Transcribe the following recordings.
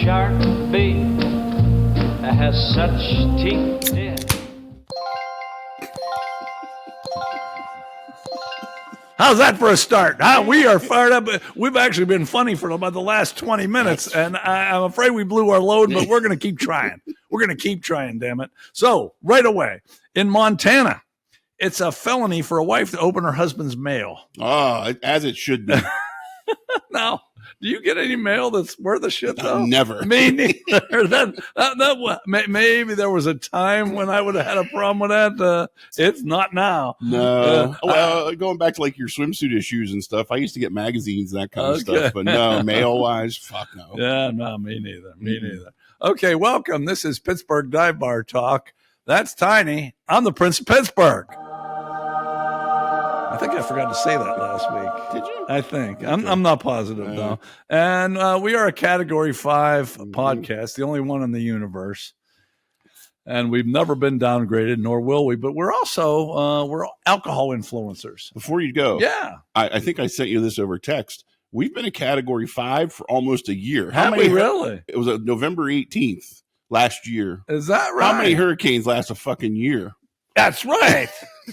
shark bait that has such teeth. Yeah. How's that for a start? We are fired up. We've actually been funny for about the last 20 minutes, and I'm afraid we blew our load, but we're going to keep trying. We're going to keep trying, damn it. So, right away, in Montana, it's a felony for a wife to open her husband's mail. Oh, as it should be. Now, do you get any mail that's worth a shit, though? Never. Me neither. Maybe there was a time when I would have had a problem with that. It's not now. No. Well, going back to like your swimsuit issues and stuff, I used to get magazines, that kind of stuff. But no, mail-wise, fuck no. Yeah, no, me neither. Me neither. Okay, welcome. This is Pittsburgh Dive Bar Talk. That's Tiny. I'm the Prince of Pittsburgh. I think I forgot to say that last week. Did you? I think. I'm not positive, though. And we are a Category 5 podcast, the only one in the universe. And we've never been downgraded, nor will we. But we're also we're alcohol influencers. Before you go, yeah, I think I sent you this over text. We've been a Category 5 for almost a year. Have we really? It was November 18th last year. Is that right? How many hurricanes last a fucking year? That's right.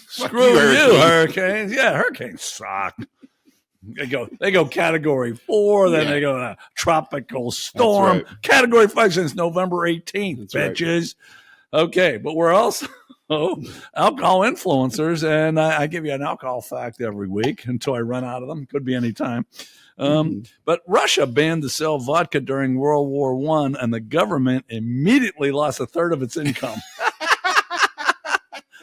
Screw you, hurricanes. Yeah, hurricanes suck. They go Category 4, then they go tropical storm. Right. Category 5 since November 18th, That's bitches. Right. Okay, but we're also alcohol influencers, and I give you an alcohol fact every week until I run out of them. Could be any time. But Russia banned to sell vodka during World War I, and the government immediately lost a third of its income.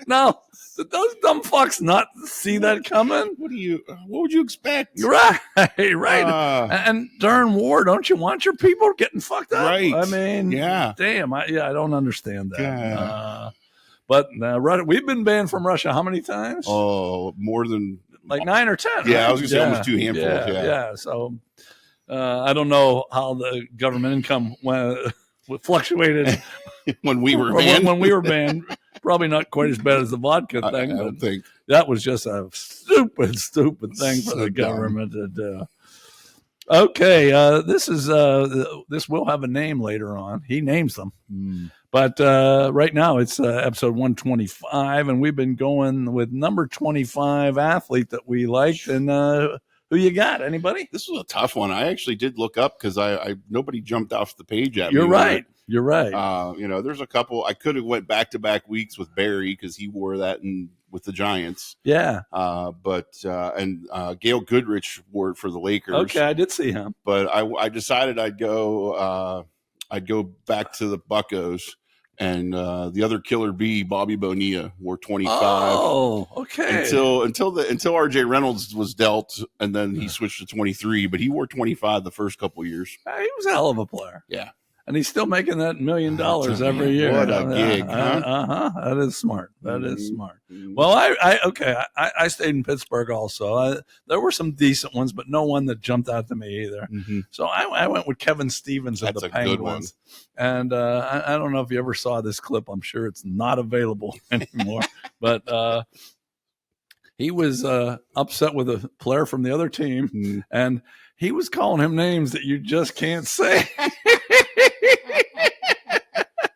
Now, did those dumb fucks not see that coming? What would you expect? Right. And during war, don't you want your people getting fucked up? Right. I mean, damn. I don't understand that. Yeah. But we've been banned from Russia how many times? Oh, more than like 9 or 10. Yeah, right? I was going to say almost 2 handfuls. Yeah. So I don't know how the government income fluctuated when we were banned. When we were banned. Probably not quite as bad as the vodka thing. I don't think. That was just a stupid thing for the government to do. Okay, this will have a name later on. He names them. But right now it's episode 125, and we've been going with number 25 athlete that we liked. And who you got? Anybody? This was a tough one. I actually did look up because nobody jumped off the page at me. You're right. You're right. There's a couple. I could have went back-to-back weeks with Barry because he wore that with the Giants. Yeah. But Gail Goodrich wore it for the Lakers. Okay, I did see him. But I decided I'd go back to the Buccos, and the other killer bee, Bobby Bonilla, wore 25. Oh, okay. Until RJ Reynolds was dealt, and then he switched to 23. But he wore 25 the first couple years. He was a hell of a player. Yeah. And he's still making that $1 million every year. What a gig, That is smart. That is smart. Well, I stayed in Pittsburgh also. There were some decent ones, but no one that jumped out to me either. So I went with Kevin Stevens of the Penguins. And I don't know if you ever saw this clip. I'm sure it's not available anymore. But he was upset with a player from the other team, and he was calling him names that you just can't say.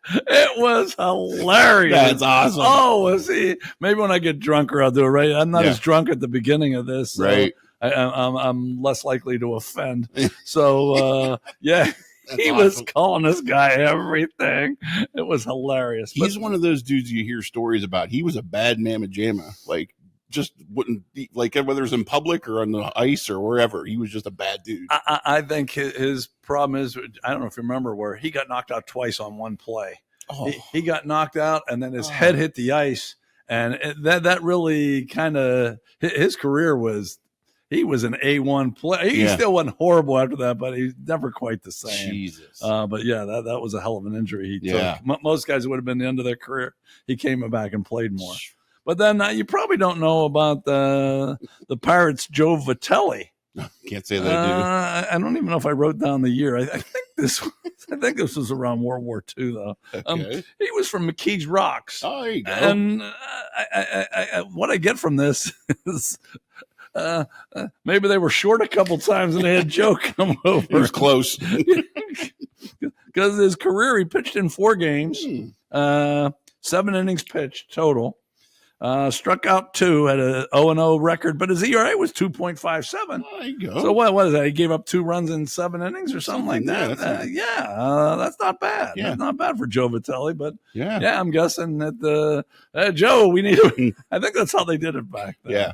It was hilarious. That's awesome. Oh, was he? Maybe when I get drunker, I'll do it. Right? I'm not as drunk at the beginning of this, so right? I'm less likely to offend. So he was calling this guy everything. It was hilarious. He's one of those dudes you hear stories about. He was a bad mamma jamma, like just wouldn't be, like whether it was in public or on the ice or wherever. He was just a bad dude. I think his problem is, I don't know if you remember, where he got knocked out twice on one play. Oh. He got knocked out, and then his head hit the ice, and that really kind of his career was. He was an A1 player. He still wasn't horrible after that, but he's never quite the same. Jesus. But that was a hell of an injury he took. Most guys would have been the end of their career. He came back and played more. But then you probably don't know about the Pirates' Joe Vitelli. Can't say that I do. I don't even know if I wrote down the year. I think this was around World War II, though. Okay. He was from McKee's Rocks. Oh, there you go. And what I get from this is maybe they were short a couple times and they had Joe come over. It was close. because his career, he pitched in 4 games, 7 innings pitched total. Struck out 2, had a 0-0 record, but his ERA was 2.57. There you go. So what is that? He gave up 2 runs in 7 innings or something like that. That's not bad. Yeah. That's not bad for Joe Vitelli, but yeah, I'm guessing that Joe, we need to, I think that's how they did it back then. Yeah.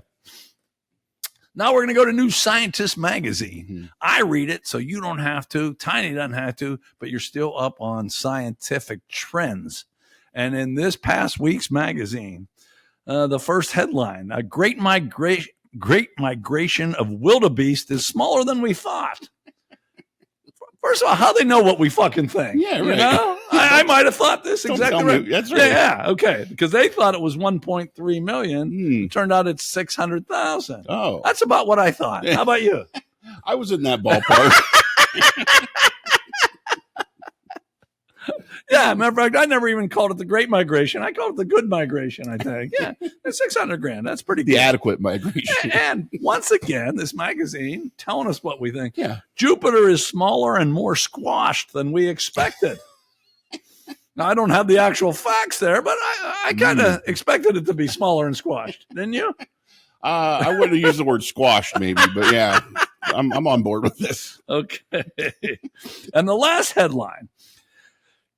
Now we're going to go to New Scientist magazine. I read it, so you don't have to. Tiny doesn't have to, but you're still up on scientific trends. And in this past week's magazine, the first headline, a great migration of wildebeest is smaller than we thought. First of all, how they know what we fucking think? Yeah, right. You know? I might have thought this exactly right. That's right. Yeah, okay. Because they thought it was 1.3 million. Turned out it's 600,000. Oh. That's about what I thought. How about you? I was in that ballpark. Yeah, matter of fact, I never even called it the Great Migration. I called it the Good Migration, I think. Yeah, it's 600 grand. That's pretty good. The adequate migration. And once again, this magazine telling us what we think. Yeah. Jupiter is smaller and more squashed than we expected. Now, I don't have the actual facts there, but I kind of expected it to be smaller and squashed. Didn't you? I would have used the word squashed maybe, but yeah, I'm on board with this. Okay. And the last headline.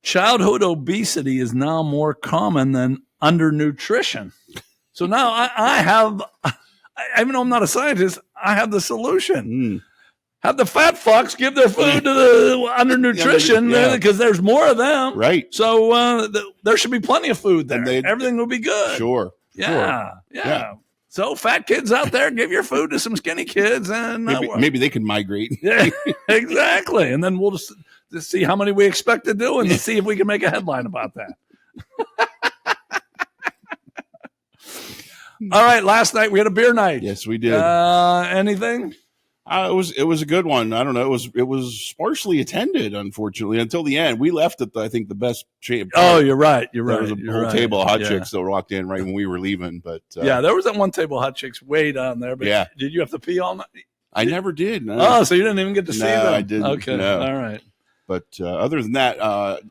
Childhood obesity is now more common than undernutrition. So now I have, even though I'm not a scientist, I have the solution. Have the fat fucks give their food to the undernutrition because there's more of them. Right. So there should be plenty of food there. And everything will be good. Sure. Yeah. So fat kids out there, give your food to some skinny kids. And maybe they can migrate. Yeah, exactly. And then we'll just see how many we expect to do and see if we can make a headline about that. All right. Last night we had a beer night. Yes, we did. Anything? It was a good one. I don't know. It was sparsely attended, unfortunately, until the end. We left at I think the best shape. Oh, you're right. You're right. There was a whole table of hot chicks that walked in right when we were leaving. But there was that one table of hot chicks way down there. But did you have to pee all night? I never did. No. Oh, so you didn't even get to see them? I didn't. Okay. No. All right. But other than that,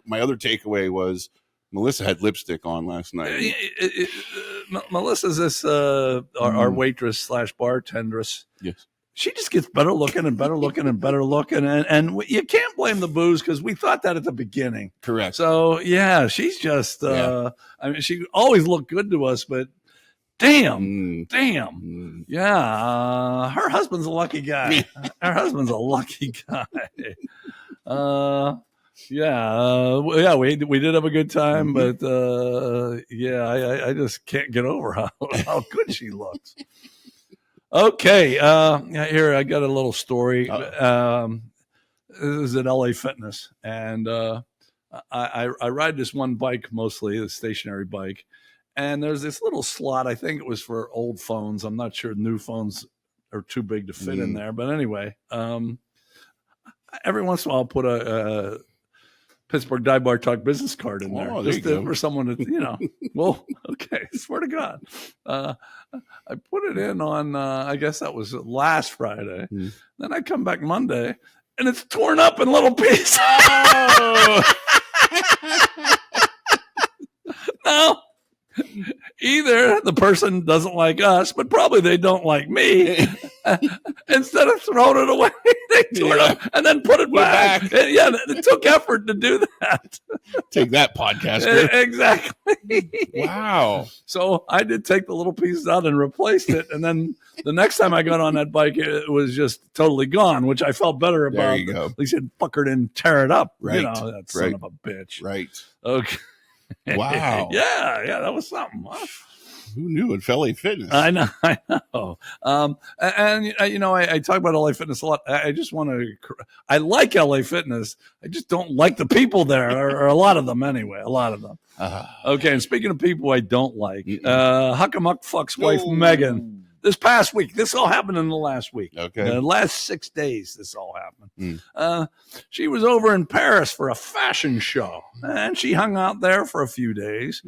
my other takeaway was Melissa had lipstick on last night. Melissa's this our waitress / bartendress. Yes. She just gets better looking and better looking and better looking. And you can't blame the booze because we thought that at the beginning. Correct. So, yeah, she's just, I mean, she always looked good to us, but damn. Yeah. Her husband's a lucky guy. Her husband's a lucky guy. We did have a good time, but I just can't get over how good she looks. Okay, here I got a little story. This is at LA Fitness, and I ride this one bike mostly, the stationary bike, and there's this little slot. I think it was for old phones. I'm not sure new phones are too big to fit in there, but anyway, every once in a while I'll put a Pittsburgh Dive Bar Talk business card in there, just for someone to, well, okay, swear to God. I put it in on, I guess that was last Friday. Then I come back Monday, and it's torn up in little pieces. Oh. Now, either the person doesn't like us, but probably they don't like me. Instead of throwing it away, they tore it up and then put it back. It took effort to do that. Take that, podcaster. Exactly. Wow. So I did take the little pieces out and replaced it. And then the next time I got on that bike, it was just totally gone, which I felt better about. There you go. At least it fucker didn't tear it up. Right. That son of a bitch. Right. Okay. Wow. Yeah, that was something. Huh? Who knew at LA Fitness? I know. I talk about LA Fitness a lot. I just want to. I like LA Fitness. I just don't like the people there, or a lot of them anyway. A lot of them. Okay. And speaking of people I don't like, Huckamuck fucks wife Megan. This past week, this all happened in the last week. Okay. The last 6 days, this all happened. She was over in Paris for a fashion show, and she hung out there for a few days.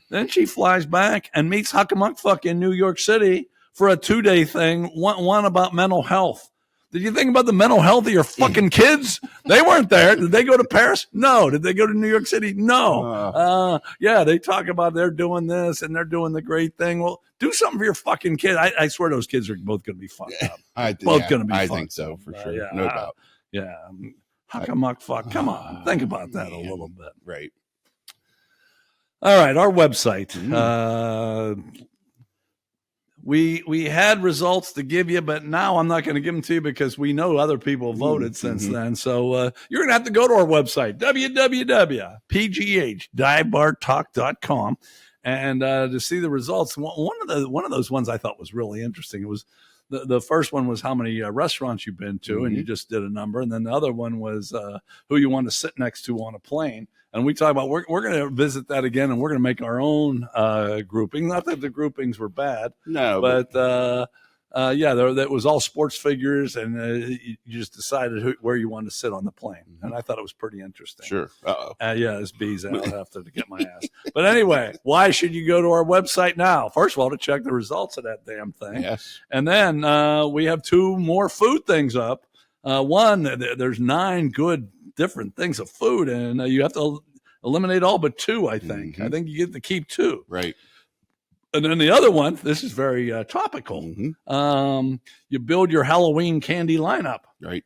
Then she flies back and meets Huckamuck in New York City for a 2-day thing, one about mental health. Did you think about the mental health of your fucking kids? They weren't there. Did they go to Paris? No. Did they go to New York City? No. Yeah, they talk about they're doing this and they're doing the great thing. Well, do something for your fucking kid. I swear those kids are both going to be fucked up. Both going to be fucked up. I think so, for sure. No doubt. Yeah. Huckamuck fuck. Come on. Think about that a little bit. Right. All right. Our website. We had results to give you, but now I'm not going to give them to you because we know other people voted since then. So you're going to have to go to our website, www.pghdivebartalk.com, and to see the results. One of those ones I thought was really interesting. It was the first one was how many restaurants you've been to, and you just did a number. And then the other one was who you want to sit next to on a plane. And we talk about we're going to visit that again, and we're going to make our own grouping. Not that the groupings were bad, no, but that was all sports figures, and you just decided where you wanted to sit on the plane. And I thought it was pretty interesting. Sure. This bees out after to get my ass. But anyway, why should you go to our website now? First of all, to check the results of that damn thing. Yes. And then we have 2 more food things up. One, there's 9 good different things of food, and you have to eliminate all but 2. I think you get to keep 2, right? And then the other one, this is very topical. You build your Halloween candy lineup, right?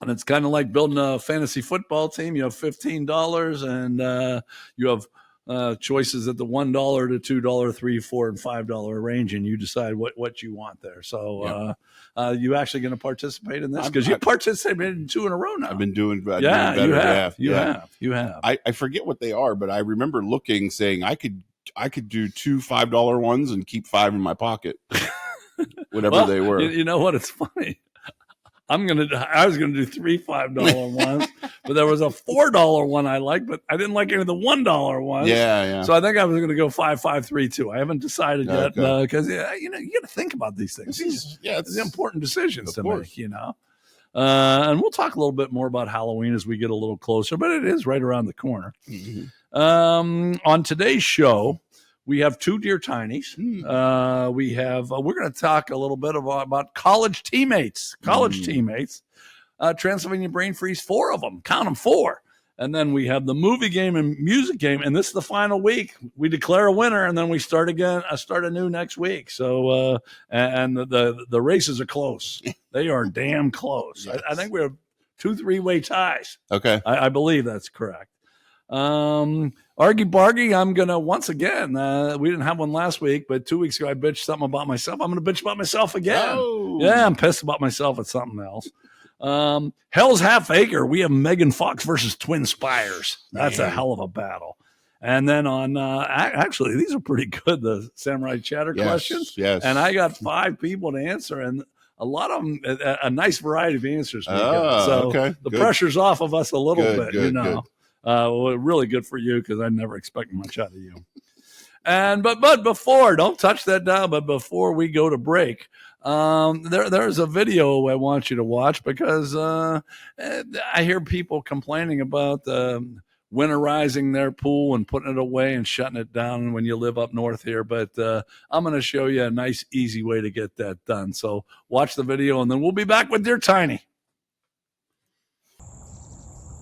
And it's kind of like building a fantasy football team. You have $15, and you have choices at the $1 to $2, $3, $4, and $5 range, and you decide what you want there. So you actually going to participate in this? Because you participated in 2 in a row now. I've been doing better. You have. I forget what they are, but I remember looking, saying I could do 2 $5 ones and keep 5 in my pocket, whatever they were. You know what? It's funny. I was gonna do 3 $5 ones, but there was a $4 one I liked, but I didn't like any of the $1 ones. Yeah. So I think I was gonna go 5 5 3 2. I haven't decided yet because you got to think about these things. These are important decisions to make. And we'll talk a little bit more about Halloween as we get a little closer, but it is right around the corner. On today's show, we have 2 Dear Tinies. We're going to talk a little bit about college teammates. Transylvanian Brain Freeze, 4 of them. Count them, 4. And then we have the movie game and music game. And this is the final week. We declare a winner, and then we start again. I start anew next week. So, and the races are close. They are damn close. Yes. I think we have 2 3-way ties. Okay. I believe that's correct. Argy Bargy, I'm going to once again, we didn't have one last week, but 2 weeks ago I bitched something about myself. I'm going to bitch about myself again. Oh. Yeah, I'm pissed about myself at something else. Hell's Half Acre, we have Megan Fox versus Twin Spires. That's a hell of a battle. And then on, actually, these are pretty good, the Samurai Chatter questions. Yes. And I got 5 people to answer, and a lot of them, a nice variety of answers. So the pressure's off of us a little bit, Good. Really good for you because I never expected much out of you. And but before, don't touch that down. But before we go to break, there's a video I want you to watch because I hear people complaining about winterizing their pool and putting it away and shutting it down when you live up north here. But I'm going to show you a nice, easy way to get that done. So watch the video, and then we'll be back with Dear Tiny.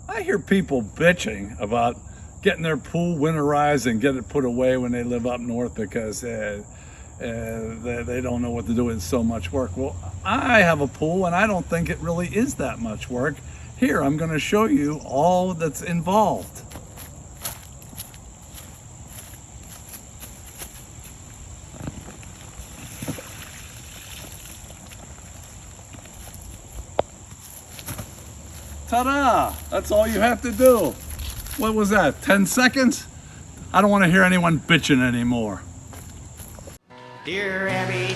I hear people bitching about getting their pool winterized and get it put away when they live up north because they don't know what to do with so much work. Well, I have a pool and I don't think it really is that much work. Here, I'm going to show you all that's involved. Ta-da! That's all you have to do. What was that, 10 seconds? I don't want to hear anyone bitching anymore. Dear Abby,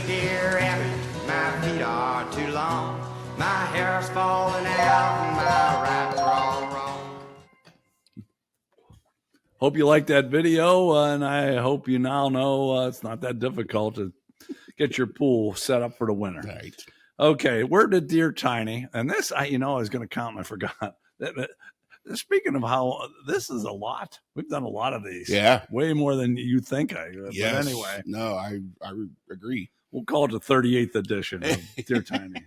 my feet are too long. My hair's falling out and my rights are all wrong. Hope you liked that video, and I hope you now know it's not that difficult to get your pool set up for the winter. Right. Okay, we're to Dear Tiny, and this, I was going to count and I forgot. Speaking of how this is a lot, we've done a lot of these. Yeah. Way more than you think I. Yes. But anyway. No, I agree. We'll call it the 38th edition of Dear Tiny.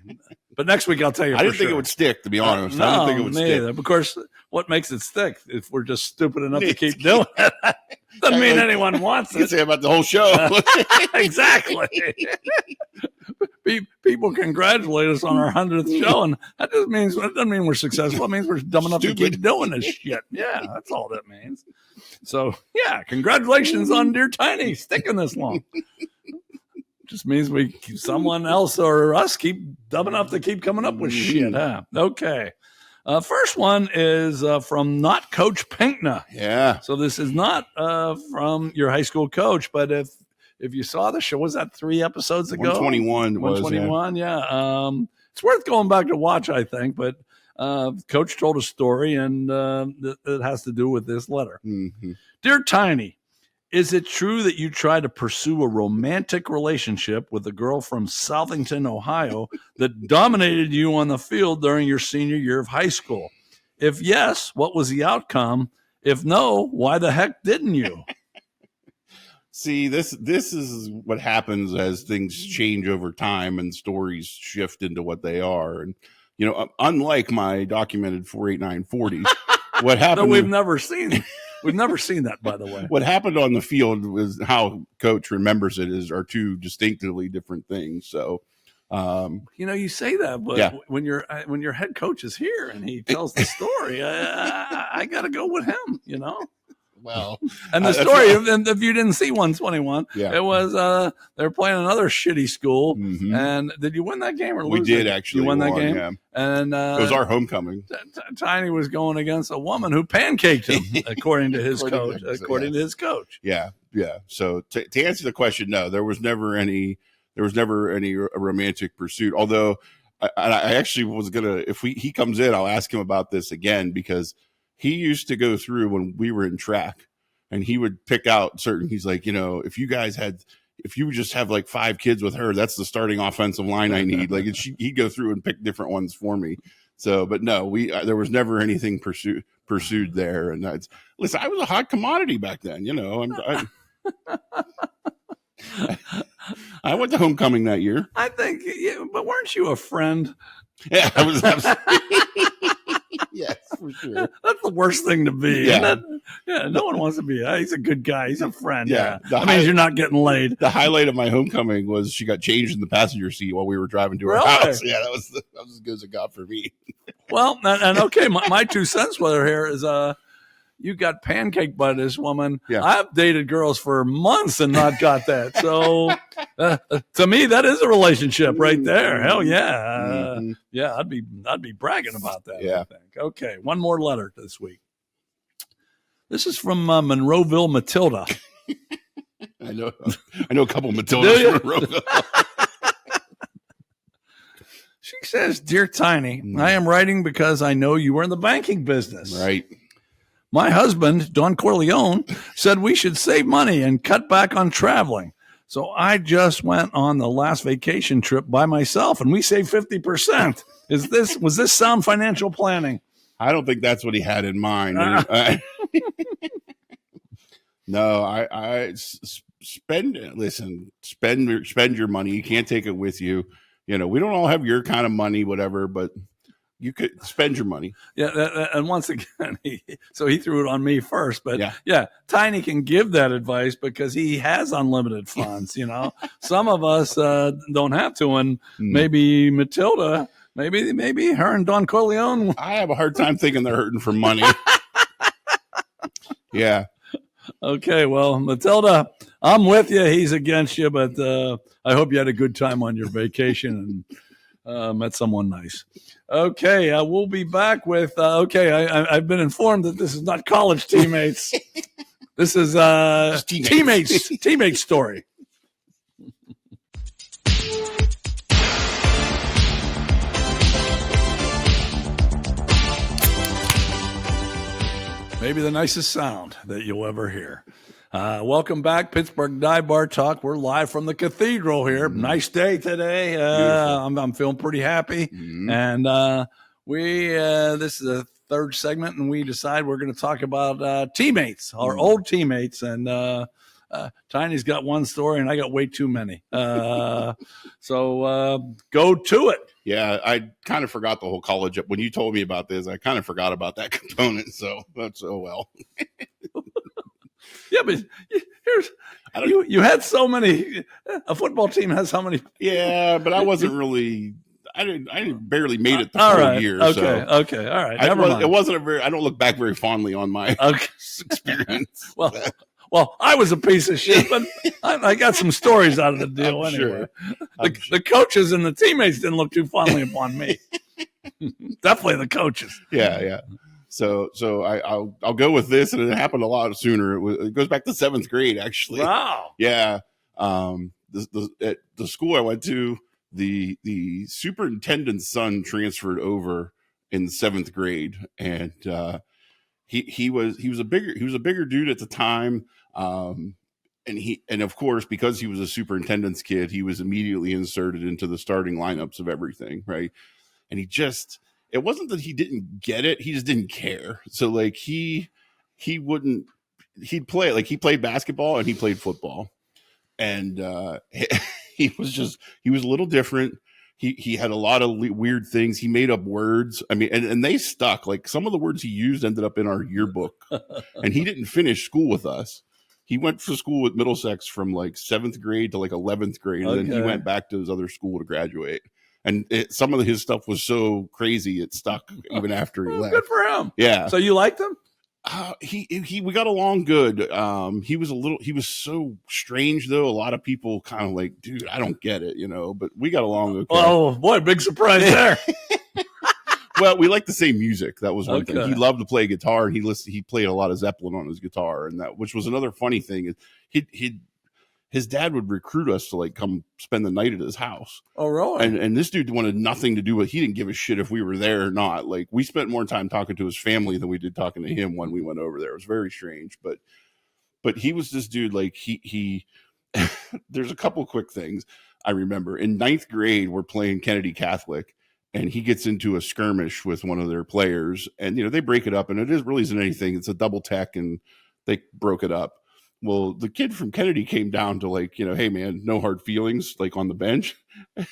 But next week I'll tell you. I didn't think it would stick, to be honest. I didn't think it would stick. Of course, what makes it stick if we're just stupid enough to keep doing it? Doesn't mean anyone wants You can it. say about the whole show. Exactly. People congratulate us on our 100th show, and that doesn't mean we're successful. It means we're dumb enough to keep doing this shit. Yeah, that's all that means. So, yeah, congratulations on Dear Tiny sticking this long. Just means someone else or us keep dumb enough to keep coming up with shit, huh? Okay. First one is from Not Coach Pinkna. Yeah. So this is not from your high school coach, but if you saw the show, was that 3 episodes ago? 121 was. 121, yeah. It's worth going back to watch, I think, but Coach told a story, and it has to do with this letter. Mm-hmm. Dear Tiny, is it true that you tried to pursue a romantic relationship with a girl from Southington, Ohio, that dominated you on the field during your senior year of high school? If yes, what was the outcome? If no, why the heck didn't you? See, this is what happens as things change over time and stories shift into what they are. And, unlike my documented 48940, what happened... No, we've never seen that, by the way. What happened on the field was how Coach remembers it are 2 distinctively different things. So, you say that, but yeah. when your head coach is here and he tells the story, I got to go with him, Well, and the story, if you didn't see 121, yeah. It was they were playing another shitty school. Mm-hmm. And did you win that game or lose? We did actually. You won that game, yeah. And it was our homecoming. Tiny was going against a woman who pancaked him, according to his coach. According to his coach. Yeah, yeah. So to answer the question, no, there was never any romantic pursuit. Although I actually was gonna, if he comes in, I'll ask him about this again, because he used to go through when we were in track, and he would pick out certain. He's like, if you would just have like 5 kids with her, that's the starting offensive line I need. Like he'd go through and pick different ones for me. So, but no, there was never anything pursued there. And listen, I was a hot commodity back then. I went to homecoming that year. I think, but weren't you a friend? Yeah, I was. Yes, for sure. That's the worst thing to be. Yeah, no one wants to be. He's a good guy. He's a friend. Yeah, that means you're not getting laid. The highlight of my homecoming was she got changed in the passenger seat while we were driving to her house. Yeah, that was as good as it got for me. Well, and okay, my 2 cents whether here is you got pancaked by this woman. Yeah. I've dated girls for months and not got that. So to me, that is a relationship right there. Hell yeah. Yeah, I'd be bragging about that. Yeah. I think. Okay, one more letter this week. This is from Monroeville Matilda. I know a couple Matildas from Monroeville. She says, Dear Tiny, I am writing because I know you are in the banking business. Right. My husband, Don Corleone, said we should save money and cut back on traveling. So I just went on the last vacation trip by myself, and we saved 50%. Was this sound financial planning? I don't think that's what he had in mind. No, I spend your money. You can't take it with you. We don't all have your kind of money, whatever, but you could spend your money. Yeah. And once again, he threw it on me first, but yeah, Tiny can give that advice because he has unlimited funds. Some of us don't have to. And maybe Matilda, maybe her and Don Corleone. I have a hard time thinking they're hurting for money. Yeah. Okay. Well, Matilda, I'm with you. He's against you, but I hope you had a good time on your vacation and met someone nice. Okay, we'll be back with, I've been informed that this is not college teammates. This is teammates story. Maybe the nicest sound that you'll ever hear. Welcome back, Pittsburgh Dive Bar Talk. We're live from the cathedral here. Nice day today. I'm feeling pretty happy. And this is a 3rd segment, and we decide we're going to talk about teammates, our old teammates, and Tiny's got one story, and I got way too many. So go to it. Yeah, I kind of forgot the whole college. When you told me about this, I kind of forgot about that component. So that's well. Yeah, but you had so many. A football team has how many? Yeah, but I wasn't really. I barely made it the All whole right. year. Okay. So Okay. All right. Never mind. It wasn't a very. I don't look back very fondly on my experience. Well, I was a piece of shit, but I got some stories out of the deal anyway. Sure. The coaches and the teammates didn't look too fondly upon me. Definitely the coaches. Yeah. So I'll go with this, and it happened a lot sooner. It goes back to 7th grade, actually. Wow. Yeah. At the school I went to, the superintendent's son transferred over in 7th grade, and he was a bigger dude at the time. And of course, because he was a superintendent's kid, he was immediately inserted into the starting lineups of everything, right? And it wasn't that he didn't get it, he just didn't care. So like he'd play, like he played basketball and he played football. And he was a little different. He had a lot of weird things. He made up words. I mean, and they stuck. Like some of the words he used ended up in our yearbook. And he didn't finish school with us. He went to school with Middlesex from like 7th grade to like 11th grade. And then he went back to his other school to graduate. And some of his stuff was so crazy it stuck even after he left. Good for him. Yeah. So you liked him? We got along good. He was so strange though. A lot of people kind of like, dude, I don't get it, but we got along okay. Oh boy, big surprise there. Well, we like the same music. That was one thing. Okay. He loved to play guitar, and he played a lot of Zeppelin on his guitar, and which was another funny thing. His dad would recruit us to like come spend the night at his house. Oh, really? And this dude wanted nothing to do with. He didn't give a shit if we were there or not. Like we spent more time talking to his family than we did talking to him when we went over there. It was very strange, but he was this dude. Like he there's a couple quick things I remember. In 9th grade, we're playing Kennedy Catholic, and he gets into a skirmish with one of their players, and they break it up, and really isn't anything. It's a double tech, and they broke it up. Well, the kid from Kennedy came down to like, hey man, no hard feelings, like on the bench.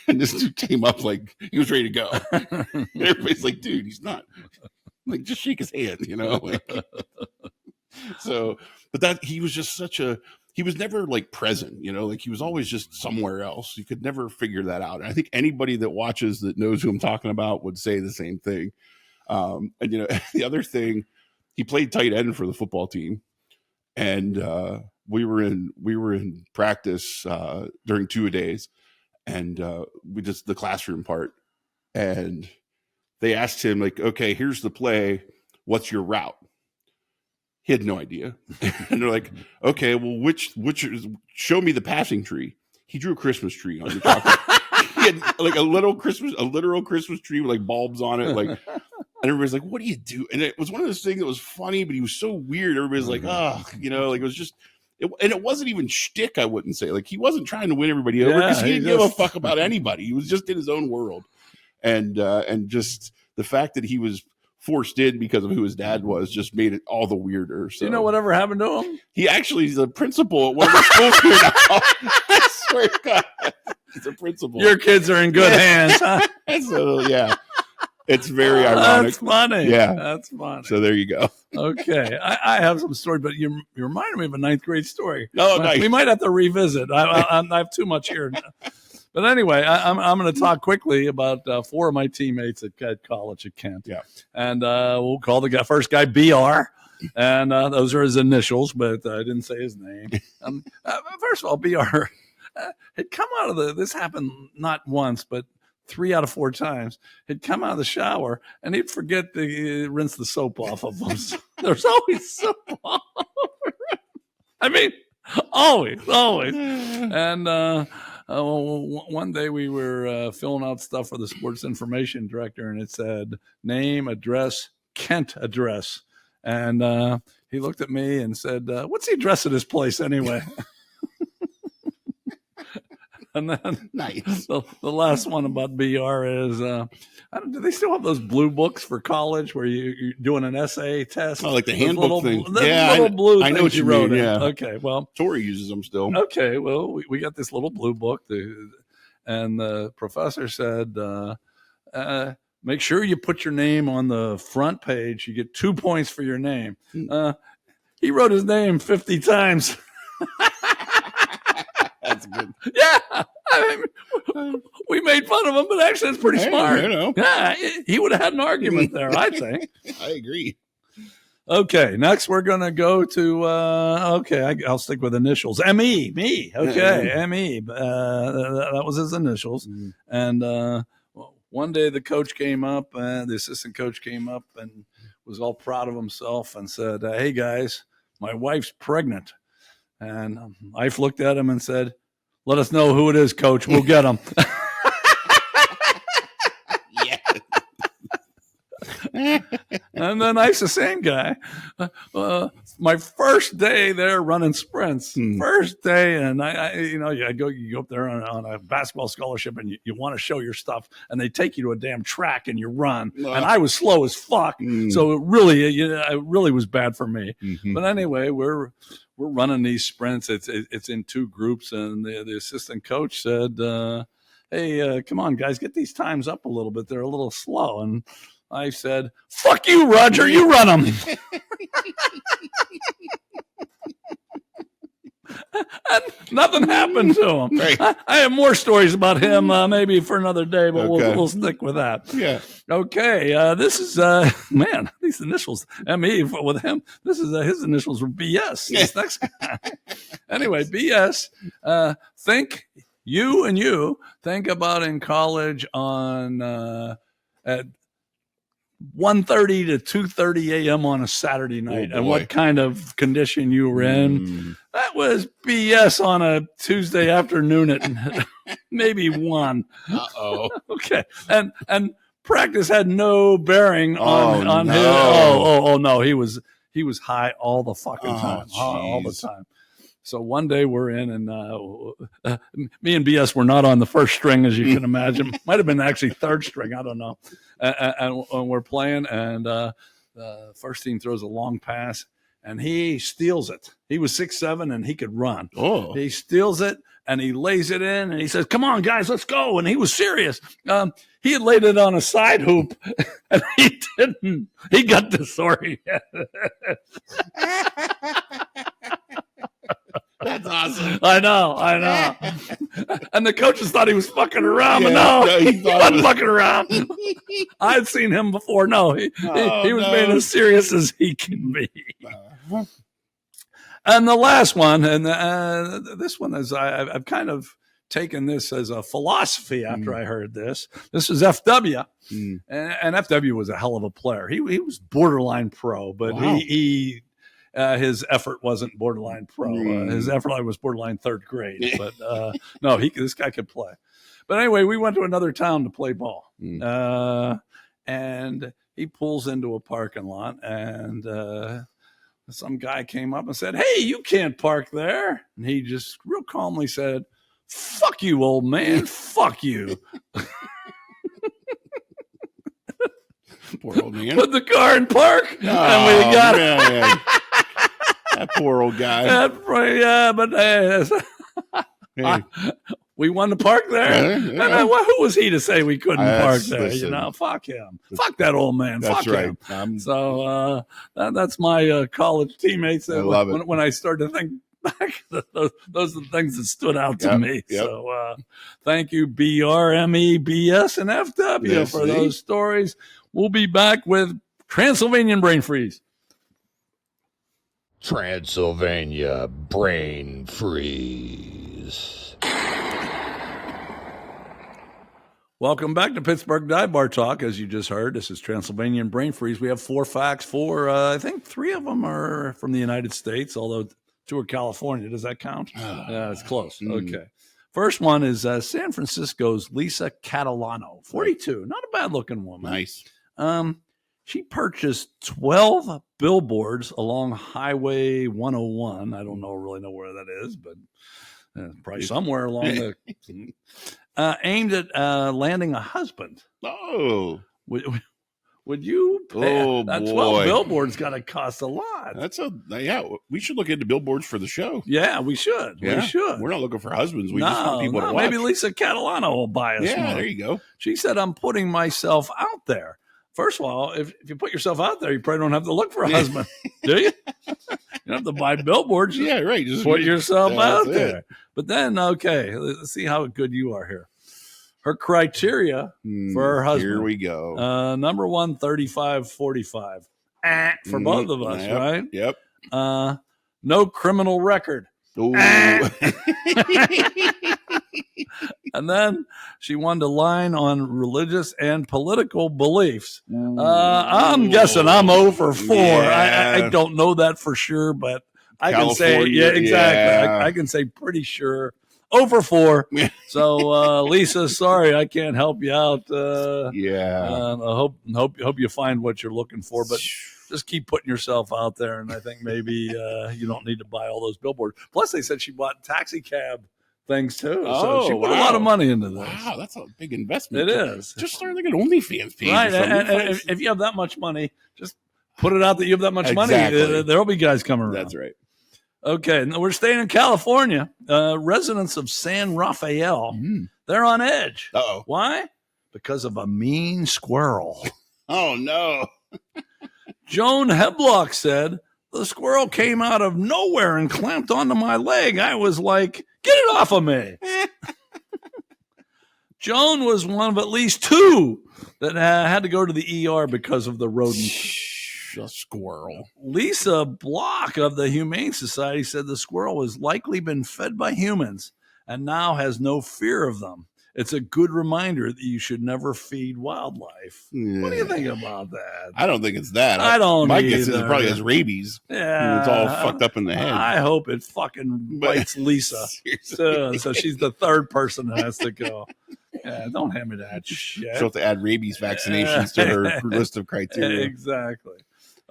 And this dude came up like he was ready to go. Everybody's like, dude, he's not. Like, just shake his hand, like. So, but that he was just he was never like present, like he was always just somewhere else. You could never figure that out. And I think anybody that watches that knows who I'm talking about would say the same thing. And the other thing, he played tight end for the football team. And we were in practice during 2-a-days, and we just the classroom part, and they asked him like, okay, here's the play, what's your route? He had no idea. And they're like, okay, well, which show me the passing tree. He drew a Christmas tree on the chalkboard. He had like a literal Christmas tree with like bulbs on it, like. And everybody's like, what do you do? And it was one of those things that was funny, but he was so weird. Everybody's like, like it was just, and it wasn't even shtick, I wouldn't say. Like, he wasn't trying to win everybody over because he didn't give a fuck about anybody. He was just in his own world. And just the fact that he was forced in because of who his dad was just made it all the weirder. So, you know whatever happened to him? He actually is a principal at one of the schools here now. I swear to God. He's a principal. Your kids are in good hands, huh? So, yeah. It's very ironic. That's funny. Yeah. That's funny. So there you go. Okay. I have some story, but you reminded me of a 9th grade story. Oh, nice. We might have to revisit. I have too much here. But anyway, I'm going to talk quickly about 4 of my teammates at college at Kent. Yeah. And we'll call the first guy BR. And those are his initials, but I didn't say his name. First of all, BR had come out of this happened not once, but 3 out of 4 times. He'd come out of the shower and he'd forget to rinse the soap off of him. There's always soap all over him. I mean, always. And one day we were filling out stuff for the sports information director, and it said name, address, Kent address. And he looked at me and said, what's the address of this place anyway? And then Nice. the last one about BR is, do they still have those blue books for college where you're doing an essay test? Oh, like the With handbook thing. Little blue I know things what you wrote mean. in. Yeah. Okay, well, Tori uses them still. okay, well, we got this little blue book, and the professor said, make sure you put your name on the front page. You get 2 points for your name. He wrote his name 50 times. That's good. Yeah. We made fun of him, but actually it's pretty smart. Yeah, he would have had an argument there, I think. I agree. Okay, next we're going to go to, I'll stick with initials. M.E., me. Okay, M.E. That was his initials. Mm-hmm. And one day the coach came up, the assistant coach came up and was all proud of himself and said, hey, guys, my wife's pregnant. And I've looked at him and said, let us know who it is, coach. We'll get him. And then Ike's the same guy. My first day there running sprints, first day, and you go up there on a basketball scholarship, and you want to show your stuff, and they take you to a damn track and you run, and I was slow as fuck, so it really was bad for me. Mm-hmm. But anyway, we're running these sprints. It's in two groups, and the assistant coach said, "Hey, come on, guys, get these times up a little bit. They're a little slow." And I said, fuck you, Roger, you run them. And nothing happened to him. Right. I have more stories about him maybe for another day, but we'll stick with that. Yeah. Okay. This is, man, these initials, M.E. with him, this is his initials were B.S. This next guy. Anyway, B.S. Think about in college on at 1:30 to 2:30 a.m. on a Saturday night, and what kind of condition you were in. That was BS on a Tuesday afternoon at maybe 1. Uh-oh. Okay. And practice had no bearing on his. Oh, no. He was high all the fucking time. All the time. So one day we're in, and me and BS were not on the first string, as you can imagine. Might have been actually third string. I don't know. And we're playing, and the first team throws a long pass, and he steals it. He was 6'7", and he could run. Oh. He steals it, and he lays it in, and he says, come on, guys, let's go. And he was serious. He had laid it on a side hoop, and he didn't. He got disoriented. That's awesome. I know. And the coaches thought he was fucking around, but no, he wasn't fucking around. I had seen him before. No, he was being as serious as he can be. And the last one, and this one is, I've kind of taken this as a philosophy after I heard this. This is FW. And FW was a hell of a player. He was borderline pro, but he his effort wasn't borderline pro. His effort was borderline third grade. But no, this guy could play. But anyway, we went to another town to play ball. And he pulls into a parking lot, and some guy came up and said, hey, you can't park there. And he just real calmly said, fuck you, old man. Fuck you. Poor old man. Put the car in park, and we got it. That poor old guy. We won the park there. And who was he to say we couldn't park there? Listen, fuck him. Fuck that old man. That's fuck right. him. So that's my college teammates. I love it. When I started to think back, those are the things that stood out to me. Yep. So thank you, BRME, BS, and FW for those stories. We'll be back with Transylvanian Brain Freeze. Transylvania Brain Freeze. Welcome back to Pittsburgh Dive Bar Talk. As you just heard, this is Transylvanian Brain Freeze. We have 4 facts. I think 3 of them are from the United States, although 2 are California. Does that count? Yeah, it's close. Okay. First one is San Francisco's Lisa Catalano, 42. Not a bad-looking woman. Nice. She purchased 12 billboards along Highway 101. I don't really know where that is, but Probably somewhere along the aimed at landing a husband. Oh. Would you pay? Oh, That's boy. Well, billboard's got to cost a lot. We should look into billboards for the show. Yeah, we should. Yeah. We should. We're not looking for husbands. We just want people to watch. Maybe Lisa Catalano will buy us one. There you go. She said, I'm putting myself out there. First of all, if you put yourself out there, you probably don't have to look for a husband, do you? You don't have to buy billboards. Yeah, right. Just put yourself out there. But then, okay, let's see how good you are here. Her criteria for her husband. Here we go. Number 1, 35, 45. For both of us, right? Yep. No criminal record. And then she wanted to line on religious and political beliefs. I'm guessing I'm 0 for 4. Yeah. I don't know that for sure, but I can say, exactly. Yeah. I can say pretty sure. 0 for 4. So, Lisa, sorry, I can't help you out. I hope you find what you're looking for, but just keep putting yourself out there. And I think maybe you don't need to buy all those billboards. Plus, they said she bought taxi cab things too. So she put a lot of money into this. Wow, that's a big investment. It is. Just start like an OnlyFans page. Right. And if you have that much money, just put it out that you have that much money. There'll be guys coming around. That's right. Okay, we're staying in California. Residents of San Rafael, they're on edge. Uh-oh. Why? Because of a mean squirrel. Oh, no. Joan Heblock said, the squirrel came out of nowhere and clamped onto my leg. I was like, get it off of me. Joan was one of at least 2 that had to go to the ER because of the rodent. A squirrel. Lisa Block of the Humane Society said the squirrel has likely been fed by humans and now has no fear of them. It's a good reminder that you should never feed wildlife. Yeah. What do you think about that? I don't think it's that. I don't My either. guess is it probably has rabies. Yeah. It's all fucked up in the head. I hope it fucking bites Lisa. So she's the 3rd person that has to go. Yeah, don't hand me that shit. She'll have to add rabies vaccinations to her list of criteria. Exactly.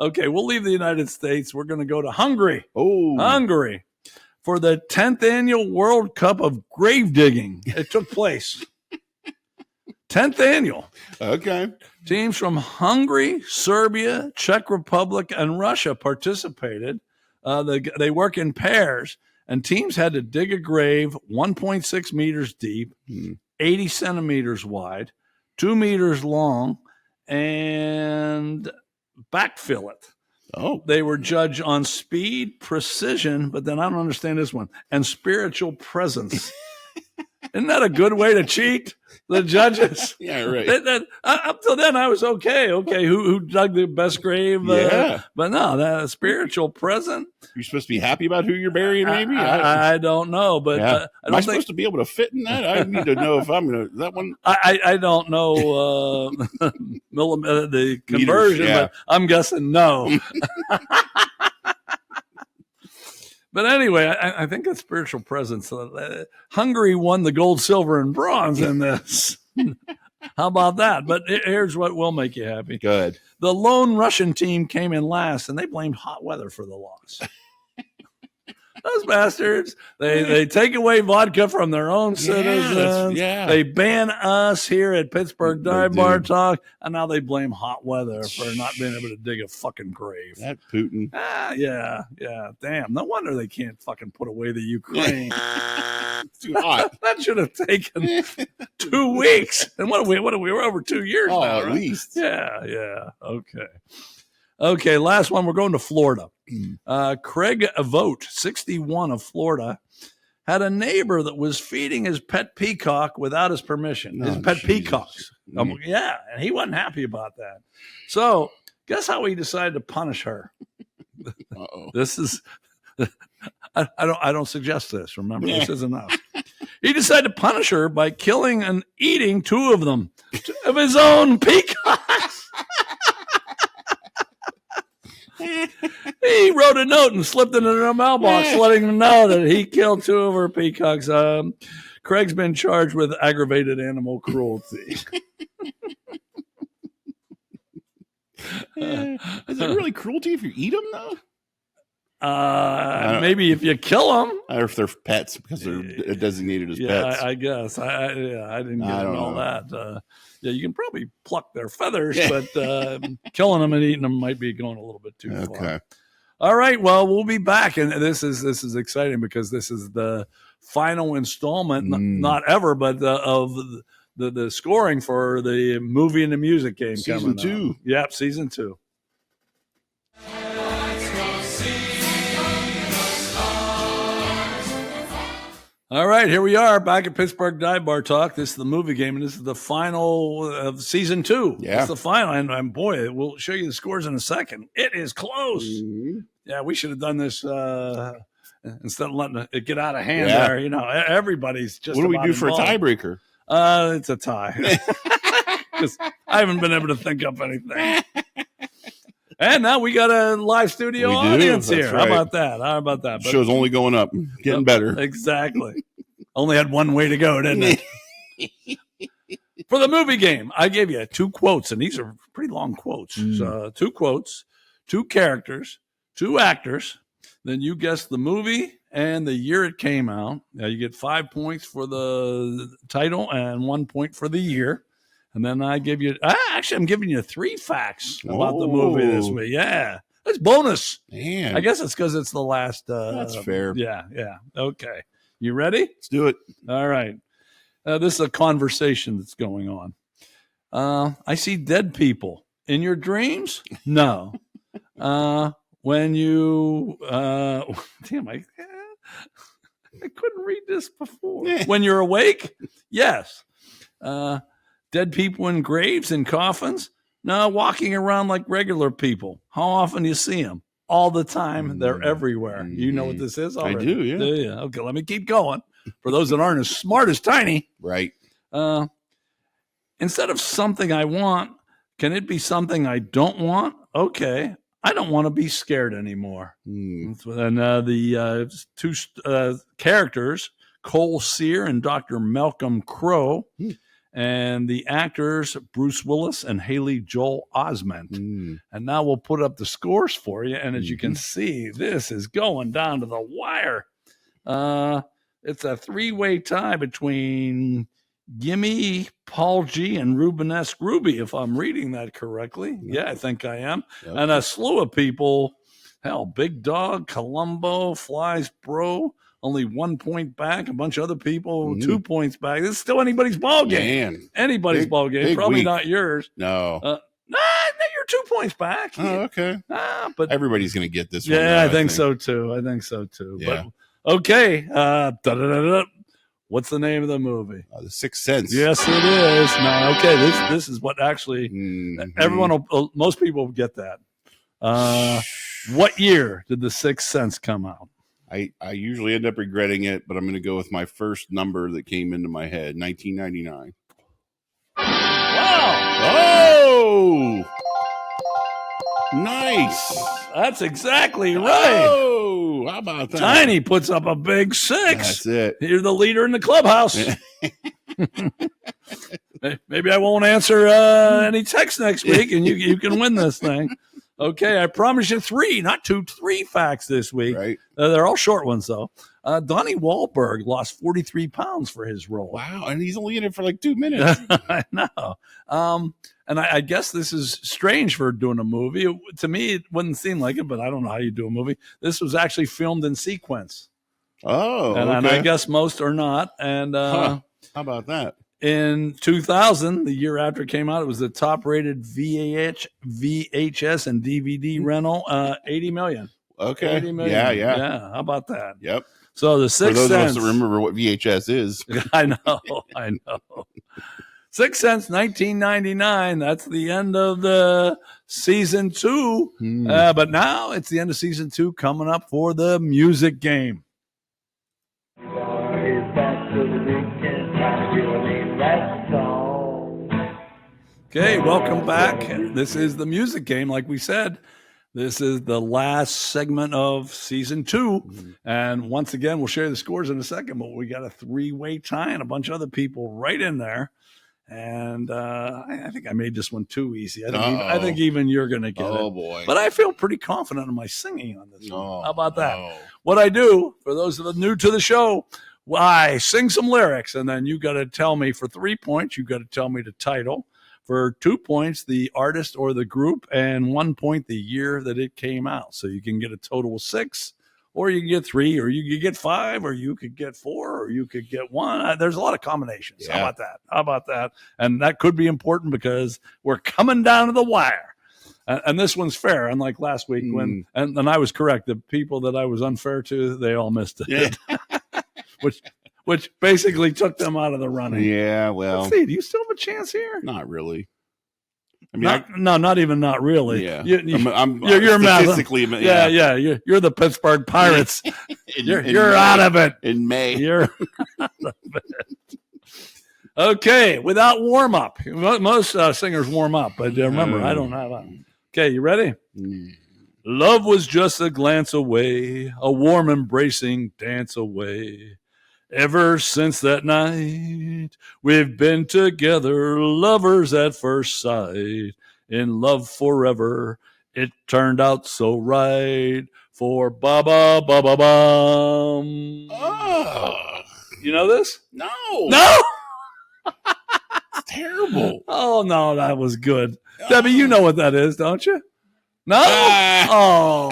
Okay, we'll leave the United States. We're going to go to Hungary. Oh. Hungary. For the 10th annual World Cup of Grave Digging. It took place. 10th annual. Okay. Teams from Hungary, Serbia, Czech Republic, and Russia participated. They work in pairs, and teams had to dig a grave 1.6 meters deep, 80 centimeters wide, 2 meters long, and backfill it. Oh. They were judged on speed, precision, but then I don't understand this one, and spiritual presence. Isn't that a good way to cheat the judges? Yeah, right. Up till then, I was okay. Okay, who dug the best grave? Yeah. But no, that spiritual present. You're supposed to be happy about who you're burying, maybe? I don't know, but yeah. I don't supposed to be able to fit in that? I need to know if I'm going to, that one. I don't know the conversion, yeah. but I'm guessing no. But anyway, I think that spiritual presence. Hungary won the gold, silver, and bronze in this. How about that? But here's what will make you happy. Good. The lone Russian team came in last, and they blamed hot weather for the loss. Those bastards. They take away vodka from their own citizens. Yeah. They ban us here at Pittsburgh Dive Bar Talk, and now they blame hot weather for not being able to dig a fucking grave. That Putin. Yeah. Damn. No wonder they can't fucking put away the Ukraine. It's too hot. That should have taken 2 weeks. And what are we? We're over 2 years now, at right? least. Yeah. Okay, last one. We're going to Florida. Craig Vogt, 61 of Florida, had a neighbor that was feeding his pet peacock without his permission. His pet peacocks. Yeah, and he wasn't happy about that. So guess how he decided to punish her? Uh-oh. This is I don't suggest this. Remember, this isn't us. He decided to punish her by killing and eating 2 of them, 2 of his own peacocks. He wrote a note and slipped it in her mailbox, letting them know that he killed 2 of her peacocks. Craig's been charged with aggravated animal cruelty. Is it really cruelty if you eat them, though? Maybe if you kill them. Or if they're pets because they're designated as pets. I guess. I didn't get into all that. Yeah, you can probably pluck their feathers, but killing them and eating them might be going a little bit too far. All right. Well, we'll be back, and this is exciting because this is the final installment, not ever, but of the scoring for the movie and the music game. Season 2. Yep, season 2. All right, here we are back at Pittsburgh Dive Bar Talk. This is the movie game, and this is the final of season 2. Yeah. It's the final, and boy, we'll show you the scores in a second. It is close. Mm-hmm. Yeah, we should have done this instead of letting it get out of hand there. You know, everybody's just. What do we do for a tiebreaker? It's a tie. Because I haven't been able to think up anything. And now we got a live studio audience here. Right. How about that? But show's only going up, getting better. Exactly. Only had one way to go, didn't it? For the movie game, I gave you 2 quotes, and these are pretty long quotes. So 2 quotes, 2 characters, 2 actors. Then you guess the movie and the year it came out. Now you get 5 points for the title and 1 point for the year. And then I give you, I'm giving you 3 facts about the movie this week. Yeah, that's bonus. Man. I guess it's because it's the last. That's fair. Yeah. Okay. You ready? Let's do it. All right. This is a conversation that's going on. I see dead people in your dreams. No. When you, damn, I couldn't read this before. When you're awake, yes. Dead people in graves and coffins? No, walking around like regular people. How often do you see them? All the time. They're everywhere. You know what this is already? I do, yeah. Yeah. Okay, let me keep going. For those that aren't as smart as Tiny. Right. Instead of something I want, can it be something I don't want? Okay. I don't want to be scared anymore. And the 2 characters, Cole Sear and Dr. Malcolm Crowe, and the actors, Bruce Willis and Haley Joel Osment. And now we'll put up the scores for you. And as you can see, this is going down to the wire. It's a 3-way tie between Gimme, Paul G, and Rubenesque Ruby, if I'm reading that correctly. Yeah, I think I am. Okay. And a slew of people, Big Dog, Columbo, Flies Bro, only 1 point back. A bunch of other people, 2 points back. This is still anybody's ball game. Man. Anybody's ball game. Probably not yours. No. You're 2 points back. Oh, okay. But everybody's going to get this one. Yeah, I think so too. Yeah. But, okay. What's the name of the movie? The Sixth Sense. Yes, it is. No, okay. This is what actually most people will get that. What year did The Sixth Sense come out? I usually end up regretting it, but I'm going to go with my first number that came into my head, 1999. Wow! Oh! Nice! That's exactly right. Oh, how about that? Tiny puts up a big 6. That's it. You're the leader in the clubhouse. Maybe I won't answer any text next week, and you can win this thing. Okay, I promise you 3, not 2, 3 facts this week. Right. They're all short ones, though. Donnie Wahlberg lost 43 pounds for his role. Wow, and he's only in it for like 2 minutes. I know. And I guess this is strange for doing a movie. To me, it wouldn't seem like it, but I don't know how you do a movie. This was actually filmed in sequence. Oh, and I guess most are not. And how about that? In 2000, the year after it came out, it was the top-rated VHS and DVD rental, 80 million. Okay. 80 million. Yeah. How about that? Yep. So the Sixth Sense. For those of us that remember what VHS is. I know. Sixth Sense, 1999. That's the end of the season 2. But now it's the end of season 2 coming up for the music game. Okay, welcome back. This is the music game, like we said. This is the last segment of season 2. And once again, we'll share the scores in a second, but we got a 3-way tie and a bunch of other people right in there. And I think I made this one too easy. I think even you're going to get it. Oh, boy. But I feel pretty confident in my singing on this one. How about that? No. What I do, for those that are new to the show, I sing some lyrics, and then you got to tell me, for 3 points, you got to tell me the title. For 2 points, the artist or the group, and 1 point, the year that it came out. So you can get a total of 6. Or you can get 3, or you could get 5, or you could get 4, or you could get 1. There's a lot of combinations. Yeah. How about that? And that could be important because we're coming down to the wire. And this one's fair, unlike last week when, and I was correct. The people that I was unfair to, they all missed it, which basically took them out of the running. Yeah, well. Let's see, do you still have a chance here? Not really. I mean, not even not really. Yeah, I'm you're statistically. Yeah. You're the Pittsburgh Pirates. You're out of it in May. You're out of it. Okay, without warm up. Most singers warm up, but remember, I don't have a. Okay, you ready? Love was just a glance away, a warm embracing dance away. Ever since that night, we've been together, lovers at first sight, in love forever. It turned out so right for ba-ba, ba-ba-bum. Oh. You know this? No. It's terrible. Oh, no, that was good. Debbie, you know what that is, don't you? No? Oh,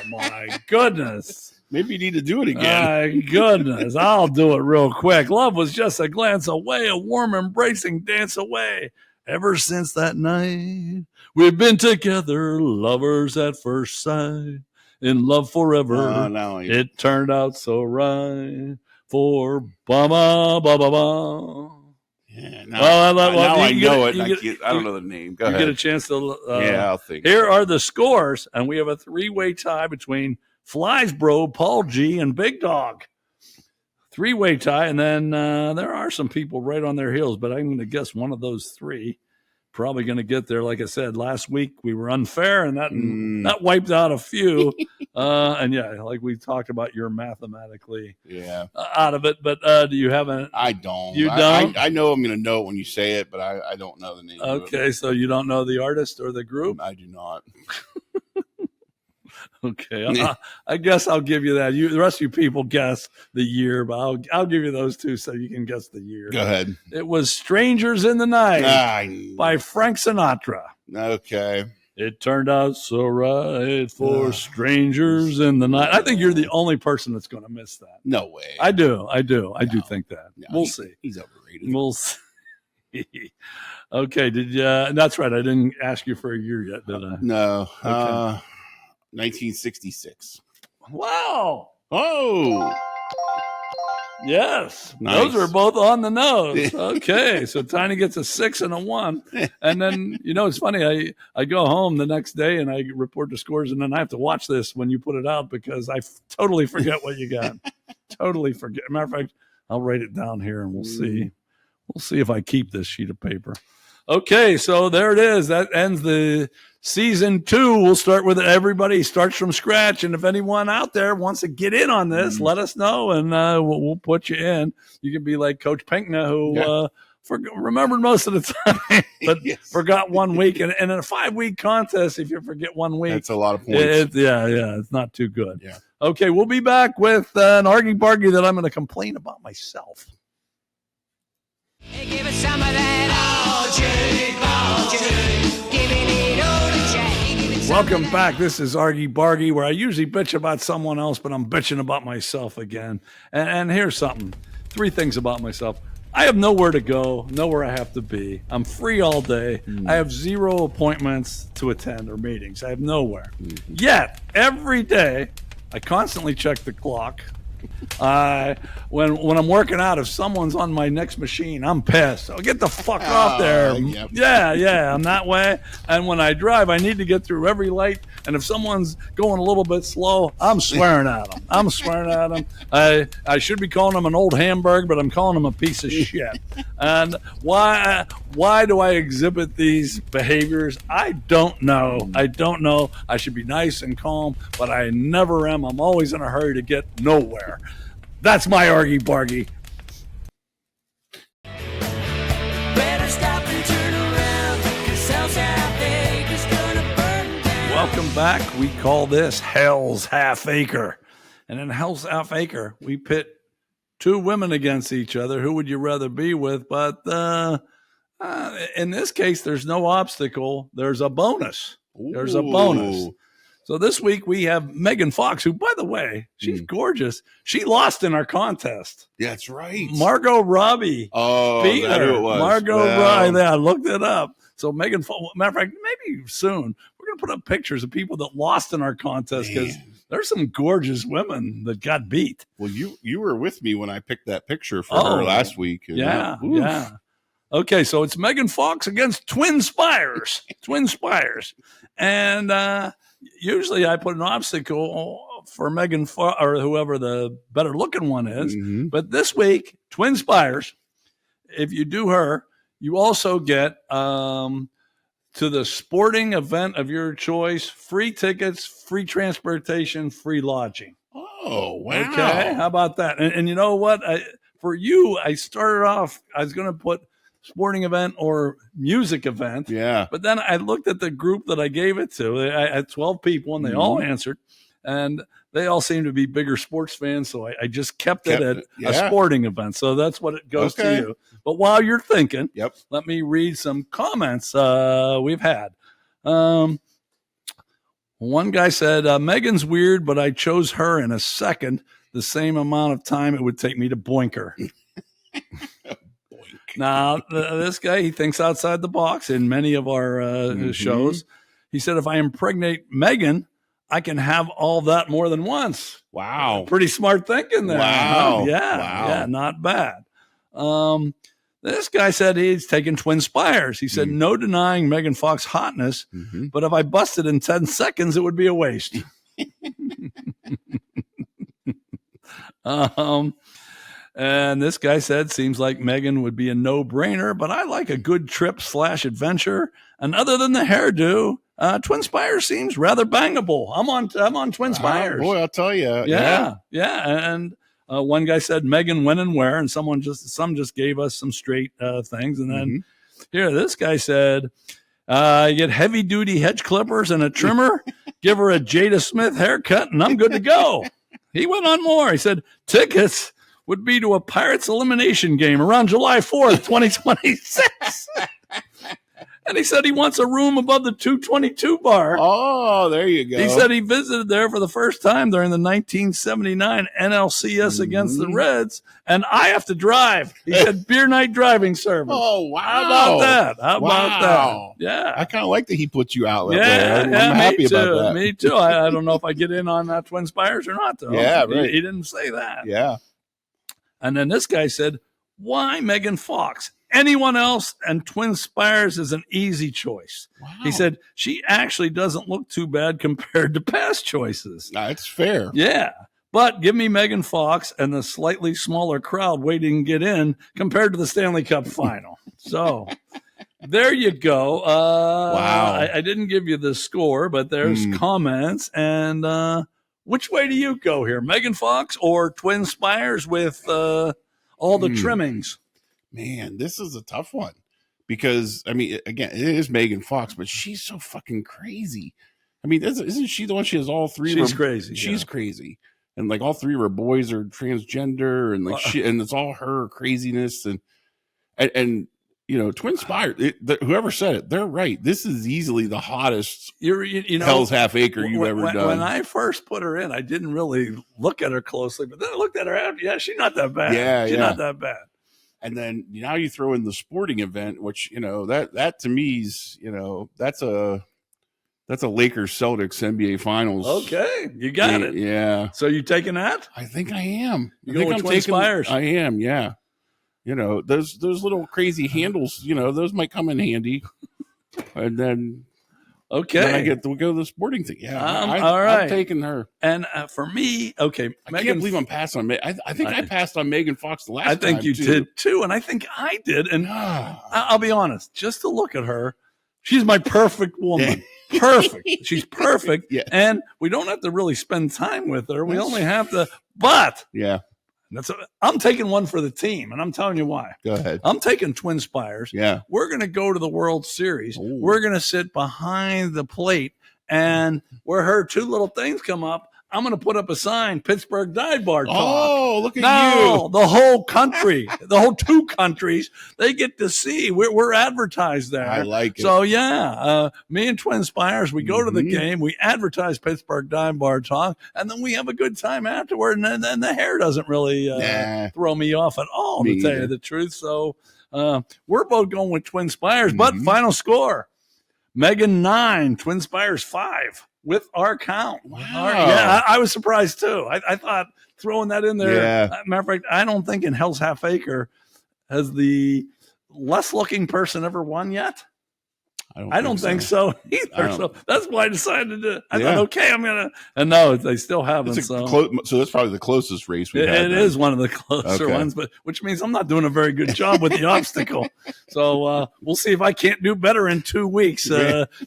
my goodness. Maybe you need to do it again. My goodness. I'll do it real quick. Love was just a glance away, a warm embracing dance away. Ever since that night, we've been together, lovers at first sight, in love forever. It turned out so right for ba-ba-ba-ba-ba. Yeah, now I know it. I don't know the name. Go ahead. You get a chance to. I'll think. Here are the scores, and we have a 3-way tie between Flies Bro, Paul G, and Big Dog. 3-way tie, and then there are some people right on their heels, but I'm going to guess one of those 3 probably going to get there. Like I said, last week we were unfair, and that wiped out a few. And yeah, like we talked about, you're mathematically out of it. But do you have a? I don't. You don't? I know I'm going to know it when you say it, but I don't know the name. Okay, so you don't know the artist or the group? I do not. Okay, I guess I'll give you that. The rest of you people guess the year, but I'll give you those 2 so you can guess the year. Go ahead. It was "Strangers in the Night" by Frank Sinatra. Okay. It turned out so right for strangers in the night. I think you're the only person that's going to miss that. No way. I do think that. No, we'll see. He's overrated. We'll see. Okay. That's right. I didn't ask you for a year yet, did I? No. Okay. 1966. Wow. Oh. Yes. Nice. Those are both on the nose. Okay. So Tiny gets a 6 and a 1. And then, it's funny. I go home the next day and I report the scores, and then I have to watch this when you put it out because I totally forget what you got. Totally forget. Matter of fact, I'll write it down here and we'll see. We'll see if I keep this sheet of paper. Okay, so there it is. That ends the season 2. We'll start with everybody starts from scratch. And if anyone out there wants to get in on this, let us know, and we'll put you in. You can be like Coach Pinkna, who remembered most of the time, but forgot 1 week. And in a 5-week contest, if you forget 1 week, that's a lot of points. It's not too good. Yeah. Okay, we'll be back with an Argy Bargy that I'm going to complain about myself. Hey, give us some of that giving it all to Jack. Welcome back. This is Argy Bargy, where I usually bitch about someone else, but I'm bitching about myself again. And here's something. 3 things about myself. I have nowhere to go, nowhere I have to be. I'm free all day. I have 0 appointments to attend or meetings. I have nowhere. Yet, every day, I constantly check the clock. When I'm working out, if someone's on my next machine, I'm pissed. Get the fuck off there. Yep. Yeah, I'm that way. And when I drive, I need to get through every light. And if someone's going a little bit slow, I'm swearing at them. I should be calling them an old Hamburg, but I'm calling them a piece of shit. And why do I exhibit these behaviors? I don't know. I should be nice and calm, but I never am. I'm always in a hurry to get nowhere. That's my Argy Bargy. Better Welcome back. We call this Hell's Half Acre. And in Hell's Half Acre, we pit two women against each other. Who would you rather be with? But in this case, there's no obstacle. There's a bonus. There's a bonus. So this week we have Megan Fox, who, by the way, she's gorgeous. She lost in our contest. That's right. Margot Robbie. Oh, beat that her. who it was. Margot Wow. Robbie. I looked it up. So Megan Fox, matter of fact, maybe soon we're going to put up pictures of people that lost in our contest because there's some gorgeous women that got beat. Well, you were with me when I picked that picture for her last week. Yeah, Oof. yeah. Okay, so it's Megan Fox against Twin Spires. Twin Spires. And usually I put an obstacle for Megan Fox or whoever the better looking one is. Mm-hmm. But this week, Twin Spires, if you do her, you also get to the sporting event of your choice, free tickets, free transportation, free lodging. Oh, wow. Okay, how about that? And you know what? For you, I started off, I was going to put sporting event or music event. Yeah. But then I looked at the group that I gave it to. I had 12 people, and they all answered. And they all seem to be bigger sports fans, so I just kept it at a sporting event. So that's what it goes to you. But while you're thinking, let me read some comments we've had. One guy said, Megan's weird, but I chose her in a second, the same amount of time it would take me to boink her. Now, this guy, he thinks outside the box in many of our shows. He said, if I impregnate Megan, I can have all that more than once. Wow. Pretty smart thinking there. Wow. Huh? Yeah, not bad. This guy said he's taking Twin Spires. He said, no denying Megan Fox's hotness, but if I busted in 10 seconds, it would be a waste. And this guy said, seems like Megan would be a no-brainer, but I like a good trip/adventure. And other than the hairdo, Twin Spires seems rather bangable. I'm on Twin Spires. Boy, I'll tell you. Yeah. And one guy said Megan when and where, and some just gave us some straight things. And then here, this guy said, you get heavy-duty hedge clippers and a trimmer, give her a Jada Smith haircut, and I'm good to go. He went on more. He said, tickets would be to a Pirates elimination game around July 4th, 2026. And he said he wants a room above the 222 bar. Oh, there you go. He said he visited there for the first time during the 1979 NLCS against the Reds, and I have to drive. He said beer night driving service. Oh, wow. How about that? How about that? Yeah. I kind of like that he put you out there. I'm happy about that. Me too. I don't know if I get in on Twin Spires or not, though. Yeah, right. He didn't say that. Yeah. And then this guy said, why Megan Fox? Anyone else, and Twin Spires is an easy choice. Wow. He said, she actually doesn't look too bad compared to past choices. That's fair. Yeah. But give me Megan Fox and the slightly smaller crowd waiting to get in compared to the Stanley Cup final. So there you go. Wow. I didn't give you the score, but there's comments. And which way do you go here? Megan Fox or Twin Spires with all the trimmings? Man, this is a tough one because, I mean, again, it is Megan Fox, but she's so fucking crazy. I mean, isn't she the one? She has all three. She's crazy. She's crazy. And like all three of her boys are transgender and like and it's all her craziness. And you know, Twin Spire, whoever said it, they're right. This is easily the hottest you know, Hell's Half Acre you've ever done. When I first put her in, I didn't really look at her closely, but then I looked at her after. Yeah, she's not that bad. Yeah, she's not that bad. And then now you throw in the sporting event, which, you know, that to me is, you know, that's a Lakers Celtics NBA Finals. Okay, you got it. Yeah. So you taking that? I think I am. You going with Twin Spires? I am. Yeah. You know, those little crazy handles, you know, those might come in handy. And then, then we'll go to the sporting thing. Yeah. All right. I'm taking her. And for me, okay. I can't believe I'm passing on Megan. I think I passed on Megan Fox the last time. I think you did too. And I think I did. And I'll be honest, just to look at her, she's my perfect woman. Perfect. She's perfect. Yes. And we don't have to really spend time with her. We only have to, but yeah. I'm taking one for the team, and I'm telling you why. Go ahead. I'm taking Twin Spires. Yeah. We're going to go to the World Series. Ooh. We're going to sit behind the plate And where her two little things come up, I'm going to put up a sign, Pittsburgh Dive Bar Talk. Oh, look at No, you. the whole country, the whole two countries, they get to see. We're advertised there. I like it. So, me and Twin Spires, we go to the game, we advertise Pittsburgh Dive Bar Talk, and then we have a good time afterward. And then the hair doesn't really throw me off at all, to tell you the truth. So, we're both going with Twin Spires, but final score, Megan 9, Twin Spires 5. With our count. Wow. Yeah, I was surprised too. I thought throwing that in there. Yeah. Matter of fact, I don't think in Hell's Half Acre has the less looking person ever won yet. I don't think so either. So that's why I decided to. I thought, okay, I'm gonna. And no, they still haven't. So that's probably the closest race we've had. It is one of the closer ones, but which means I'm not doing a very good job with the obstacle. So we'll see if I can't do better in 2 weeks.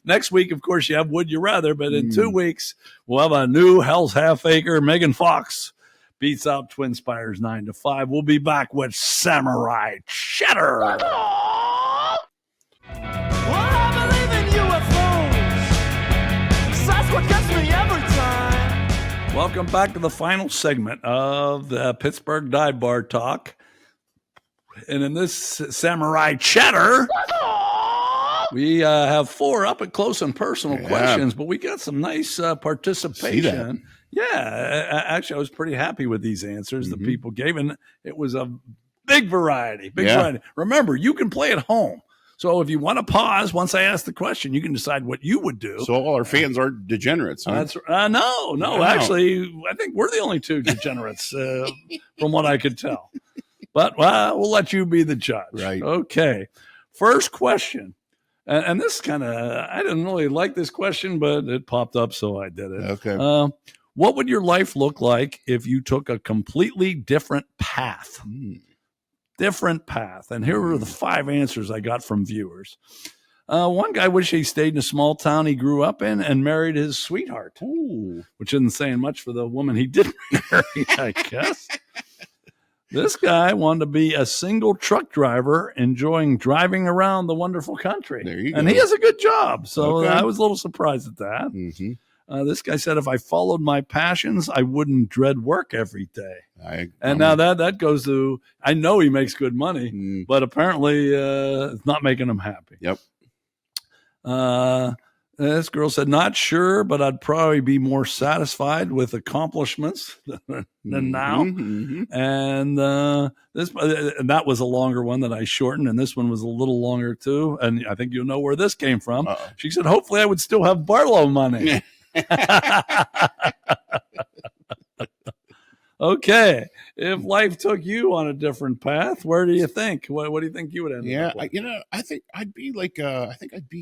Next week, of course, you have Would You Rather, but in 2 weeks we'll have a new Hell's Half Acre. Megan Fox beats out Twin Spires 9-5. We'll be back with Samurai Cheddar. Welcome back to the final segment of the Pittsburgh Dive Bar Talk. And in this Samurai Cheddar, we have 4 up and close and personal questions, but we got some nice participation. Yeah, actually, I was pretty happy with these answers the people gave, and it was a big variety, variety. Remember, you can play at home. So if you want to pause once I ask the question, you can decide what you would do. So all our fans are degenerates, huh? That's no. Actually, I think we're the only 2 degenerates from what I could tell. But we'll let you be the judge. Right. Okay. First question. And this kind of, I didn't really like this question, but it popped up, so I did it. Okay. What would your life look like if you took a completely different path? Different path. And here are the 5 answers I got from viewers. One guy wished he stayed in a small town he grew up in and married his sweetheart. Ooh. Which isn't saying much for the woman he didn't marry, I guess. This guy wanted to be a single truck driver, enjoying driving around the wonderful country. There you go. And he has a good job. So I was a little surprised at that. Mm-hmm. This guy said, if I followed my passions, I wouldn't dread work every day. And now that goes to, I know he makes good money, but apparently it's not making him happy. Yep. This girl said, not sure, but I'd probably be more satisfied with accomplishments than now. Mm-hmm. And that was a longer one that I shortened, and this one was a little longer too. And I think you'll know where this came from. Uh-oh. She said, hopefully I would still have Barlow money. Okay. If life took you on a different path, where do you think? What do you think you would end up with? I think I'd be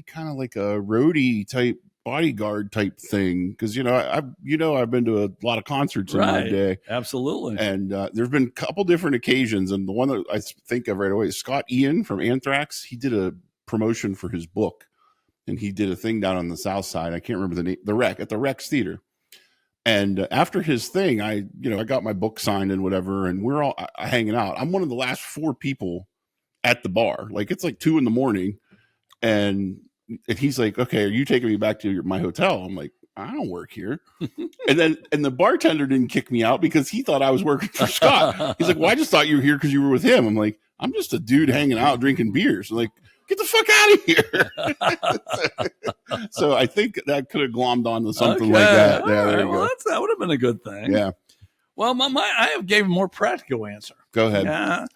kind of like a roadie type, bodyguard type thing, because I've been to a lot of concerts in my day. Absolutely. And there's been a couple different occasions, and the one that I think of right away is Scott Ian from Anthrax. He did a promotion for his book, and he did a thing down on the South Side. I can't remember the name. At the Rex Theater. And after his thing, I got my book signed and whatever, and we're all hanging out. I'm one of the last 4 people at the bar. Like, it's like 2 a.m, and he's like, "Okay, are you taking me back to my hotel?" I'm like, "I don't work here." and the bartender didn't kick me out because he thought I was working for Scott. He's like, "Well, I just thought you were here because you were with him." I'm like, "I'm just a dude hanging out drinking beers." I'm like, get the fuck out of here. So I think that could have glommed on to something like that. Yeah, there you go. That would have been a good thing. Yeah. Well, I gave a more practical answer. Go ahead.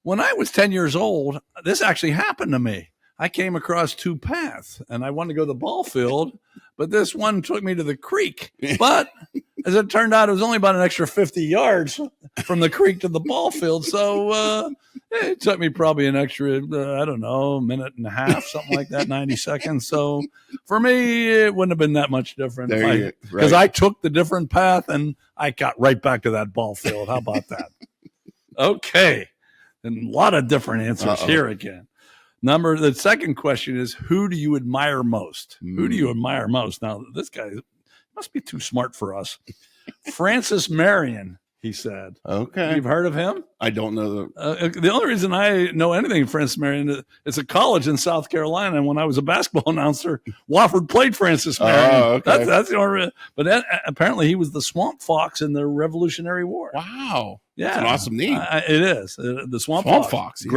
When I was 10 years old, this actually happened to me. I came across 2 paths, and I wanted to go to the ball field, but this one took me to the creek. But as it turned out, it was only about an extra 50 yards from the creek to the ball field. So it took me probably an extra, minute and a half, something like that, 90 seconds. So for me, it wouldn't have been that much different. Because I took the different path, and I got right back to that ball field. How about that? Okay. And a lot of different answers here again. The second question is, who do you admire most? Who do you admire most? Now, this guy must be too smart for us. Francis Marion he said. Okay. You've heard of him? I don't know. The only reason I know anything Francis Marion, it's a college in South Carolina. And when I was a basketball announcer, Wofford played Francis Marion. Oh, okay. That's the only. But apparently he was the Swamp Fox in the Revolutionary War. Wow. Yeah. That's an awesome name. It is. The Swamp Fox. Yeah.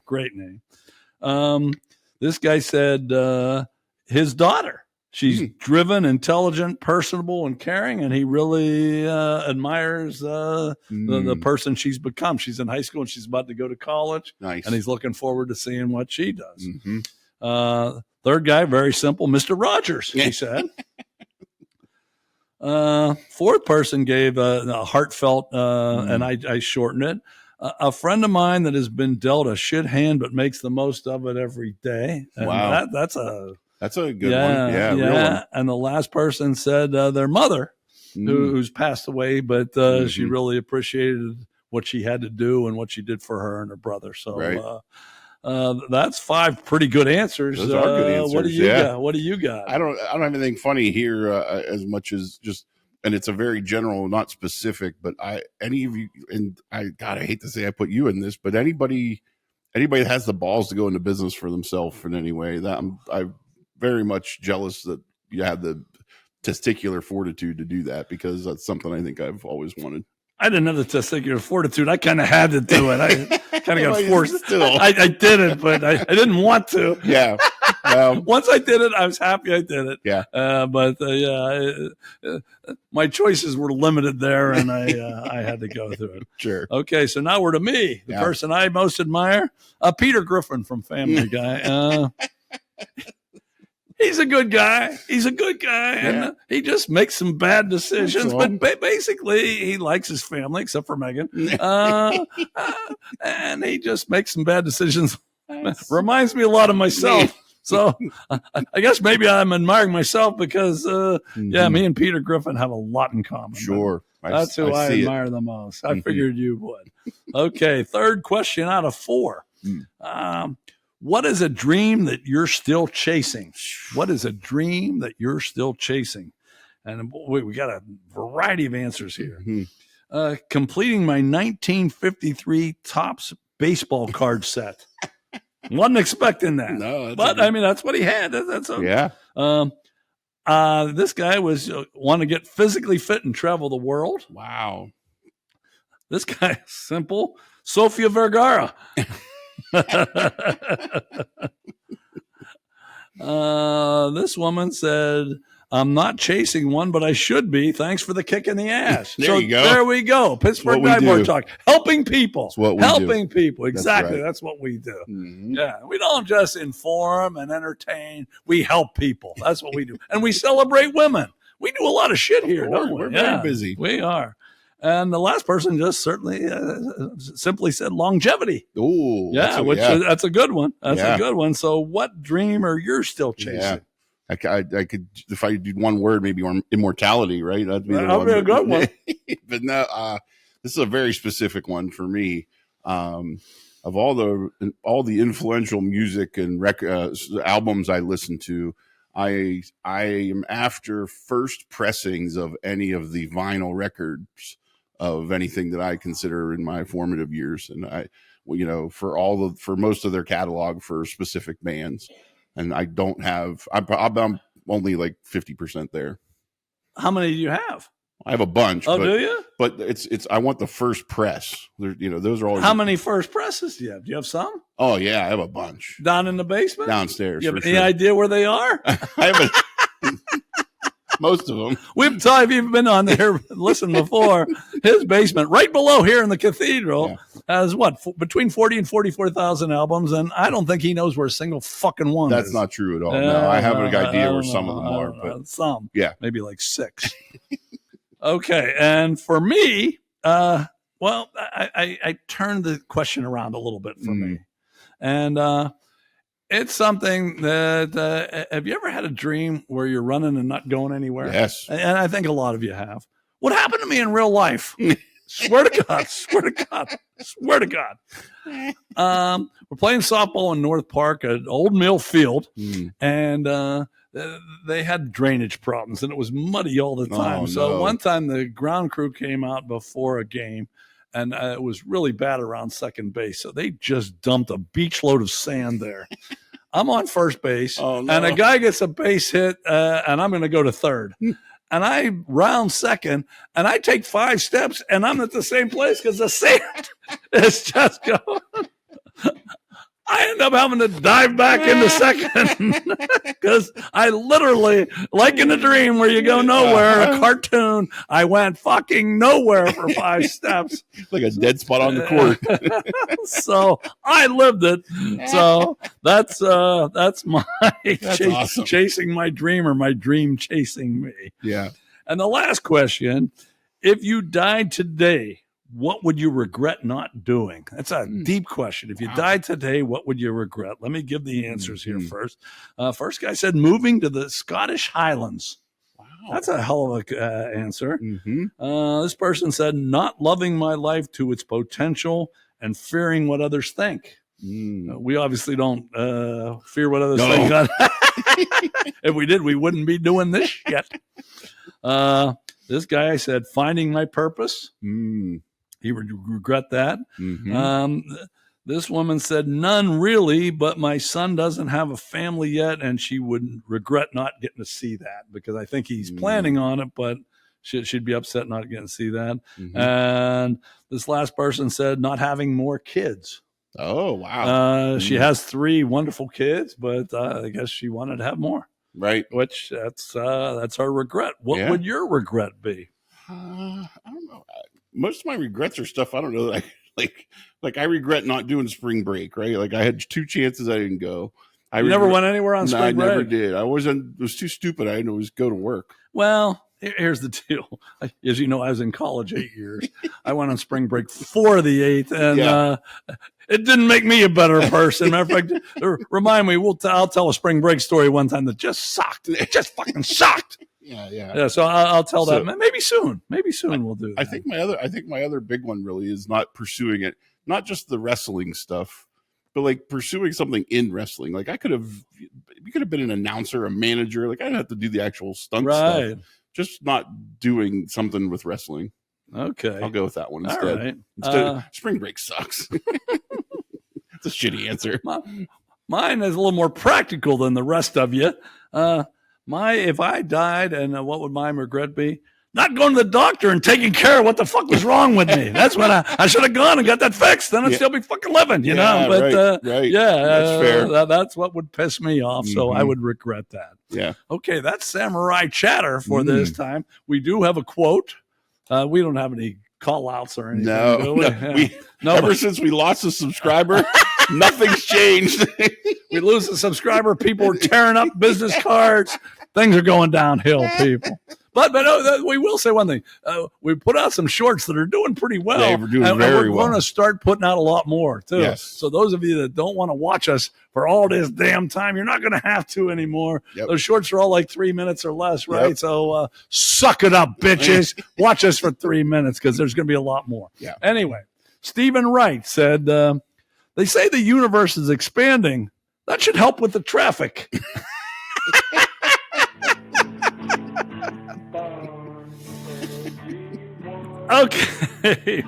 Great name. This guy said his daughter. She's driven, intelligent, personable, and caring, and he really admires the person she's become. She's in high school and she's about to go to college. Nice. And he's looking forward to seeing what she does. Third guy, very simple, Mr. Rogers, he said. Fourth person gave a heartfelt, and I shortened it. A friend of mine that has been dealt a shit hand but makes the most of it every day. And wow. That's a good one. Yeah. Real one. And the last person said their mother, who's passed away, but she really appreciated what she had to do and what she did for her and her brother. So that's 5 pretty good answers. Those are good answers. What do you got? What do you got? I don't have anything funny here as much as just, and it's a very general, not specific, but any of you, and I hate to say I put you in this, but anybody that has the balls to go into business for themselves in any way, that I'm very much jealous that you have the testicular fortitude to do that, because that's something I think I've always wanted. I didn't have the testicular fortitude. I kind of had to do it. I kind of got forced. I did it, but I didn't want to. Yeah. Once I did it, I was happy I did it. Yeah. My choices were limited there, and I had to go through it. Sure. Okay, so now we're to me, the person I most admire, Peter Griffin from Family Guy. He's a good guy. And he just makes some bad decisions. But basically, he likes his family, except for Megan. And he just makes some bad decisions. Reminds me a lot of myself. So I guess maybe I'm admiring myself because, me and Peter Griffin have a lot in common. Sure. That's who I admire the most. I figured you would. Okay, third question out of 4. What is a dream that you're still chasing? What is a dream that you're still chasing? And we got a variety of answers here. Completing my 1953 Topps baseball card set. Wasn't expecting that. No, but I mean, that's what he had. This guy was want to get physically fit and travel the world. Wow. This guy is simple. Sofia Vergara. This woman said, I'm not chasing one, but I should be. Thanks for the kick in the ass. There you go. There we go. Pittsburgh Guy Board Talk. Helping people. That's what we Helping do. people. Exactly. That's what we do. Yeah. We don't just inform and entertain. We help people. That's what we do. And we celebrate women. We do a lot of shit here, don't we? We're very busy. We are. And the last person just certainly simply said longevity. Oh, that's a good one. That's a good one. So what dream are you still chasing? Yeah. I could, if I did one word, maybe immortality, right? That'd be a good one. But no, this is a very specific one for me. Of all the influential music and albums I listen to, I am after first pressings of any of the vinyl records of anything that I consider in my formative years, and for most of their catalog for specific bands. And I don't have. I'm only like 50% there. How many do you have? I have a bunch. Oh, do you? But it's. I want the first press. Those are always. How many first presses do you have? Do you have some? Oh yeah, I have a bunch down in the basement, downstairs. You have any idea where they are? I have most of them. If you've been on there, listen before. His basement, right below here in the cathedral, has between 40 and 44,000 albums, and I don't think he knows where a single fucking one is. That's not true at all. No, I have an idea where some of them are, but some, maybe like 6. Okay, and for me, I turned the question around a little bit for me, and it's something that have you ever had a dream where you're running and not going anywhere? Yes. And I think a lot of you have. What happened to me in real life? Swear to God. We're playing softball in North Park at Old Mill Field. And they had drainage problems and it was muddy all the time. Oh, So no. one time the ground crew came out before a game, and it was really bad around second base. So they just dumped a beach load of sand there. I'm on first base, Oh, no. and a guy gets a base hit, and I'm going to go to third. And I round second, and I take 5 steps, and I'm at the same place because the sand is just going. I end up having to dive back into second because I literally, like in a dream where you go nowhere, a cartoon, I went fucking nowhere for 5 steps. Like a dead spot on the court. So I lived it. So that's my awesome. chasing my dream, or my dream chasing me. Yeah. And the last question, if you died today, what would you regret not doing? That's a deep question. If you died today, what would you regret? Let me give the answers here first. First guy said moving to the Scottish Highlands. Wow. That's a hell of a answer. Mm-hmm. This person said not loving my life to its potential and fearing what others think. We obviously don't fear what others think. If we did, we wouldn't be doing this yet. This guy said finding my purpose. He would regret that. This woman said none really, but my son doesn't have a family yet, and she would regret not getting to see that because I think he's planning on it, but she'd be upset not getting to see that. And this last person said not having more kids. Oh, wow. She has 3 wonderful kids, but I guess she wanted to have more. Right. Which that's her regret. What would your regret be? I don't know. Most of my regrets are stuff I don't know. Like I regret not doing spring break. Right. Like I had 2 chances I didn't go. You never went anywhere on spring break? I never did. I was too stupid. I didn't always go to work. Well, here's the deal. As you know, I was in college 8 years. I went on spring break for the 8th, and it didn't make me a better person. Matter of fact, remind me. I'll tell a spring break story one time that just sucked. It just fucking sucked. Yeah. So I'll tell that. Maybe soon. We'll do that. I think my other big one really is not pursuing it. Not just the wrestling stuff, but like pursuing something in wrestling. Like you could have been an announcer, a manager. Like I didn't have to do the actual stunt stuff. Just not doing something with wrestling. Okay. I'll go with that one instead. All right. Instead, spring break sucks. It's a shitty answer. Mine is a little more practical than the rest of you. If I died, and what would my regret be? Not going to the doctor and taking care of what the fuck was wrong with me. That's when I should have gone and got that fixed. Then I'd still be fucking living, you know. But right. That's fair. That's what would piss me off. So I would regret that. Yeah. Okay, that's Samurai Chatter for this time. We do have a quote. We don't have any call outs or anything. No. Ever since we lost a subscriber, nothing's changed. We lose a subscriber. People are tearing up business cards. Things are going downhill, people. But we will say one thing. We put out some shorts that are doing pretty well. Yeah, we're doing very well. We're going to start putting out a lot more, too. Yes. So those of you that don't want to watch us for all this damn time, you're not going to have to anymore. Yep. Those shorts are all like 3 minutes or less, right? Yep. So suck it up, bitches. Watch us for 3 minutes because there's going to be a lot more. Yeah. Anyway, Stephen Wright said, they say the universe is expanding. That should help with the traffic. Okay.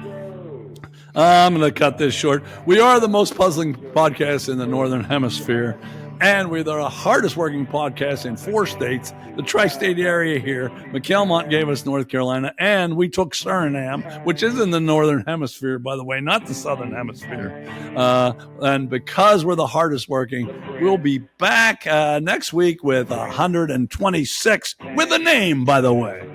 I'm going to cut this short. We are the most puzzling podcast in the Northern Hemisphere, and we're the hardest working podcast in 4 states, the tri-state area here. McAlmont gave us North Carolina, and we took Suriname, which is in the Northern Hemisphere, by the way, not the Southern Hemisphere. And because we're the hardest working, we'll be back next week with 126 with a name, by the way.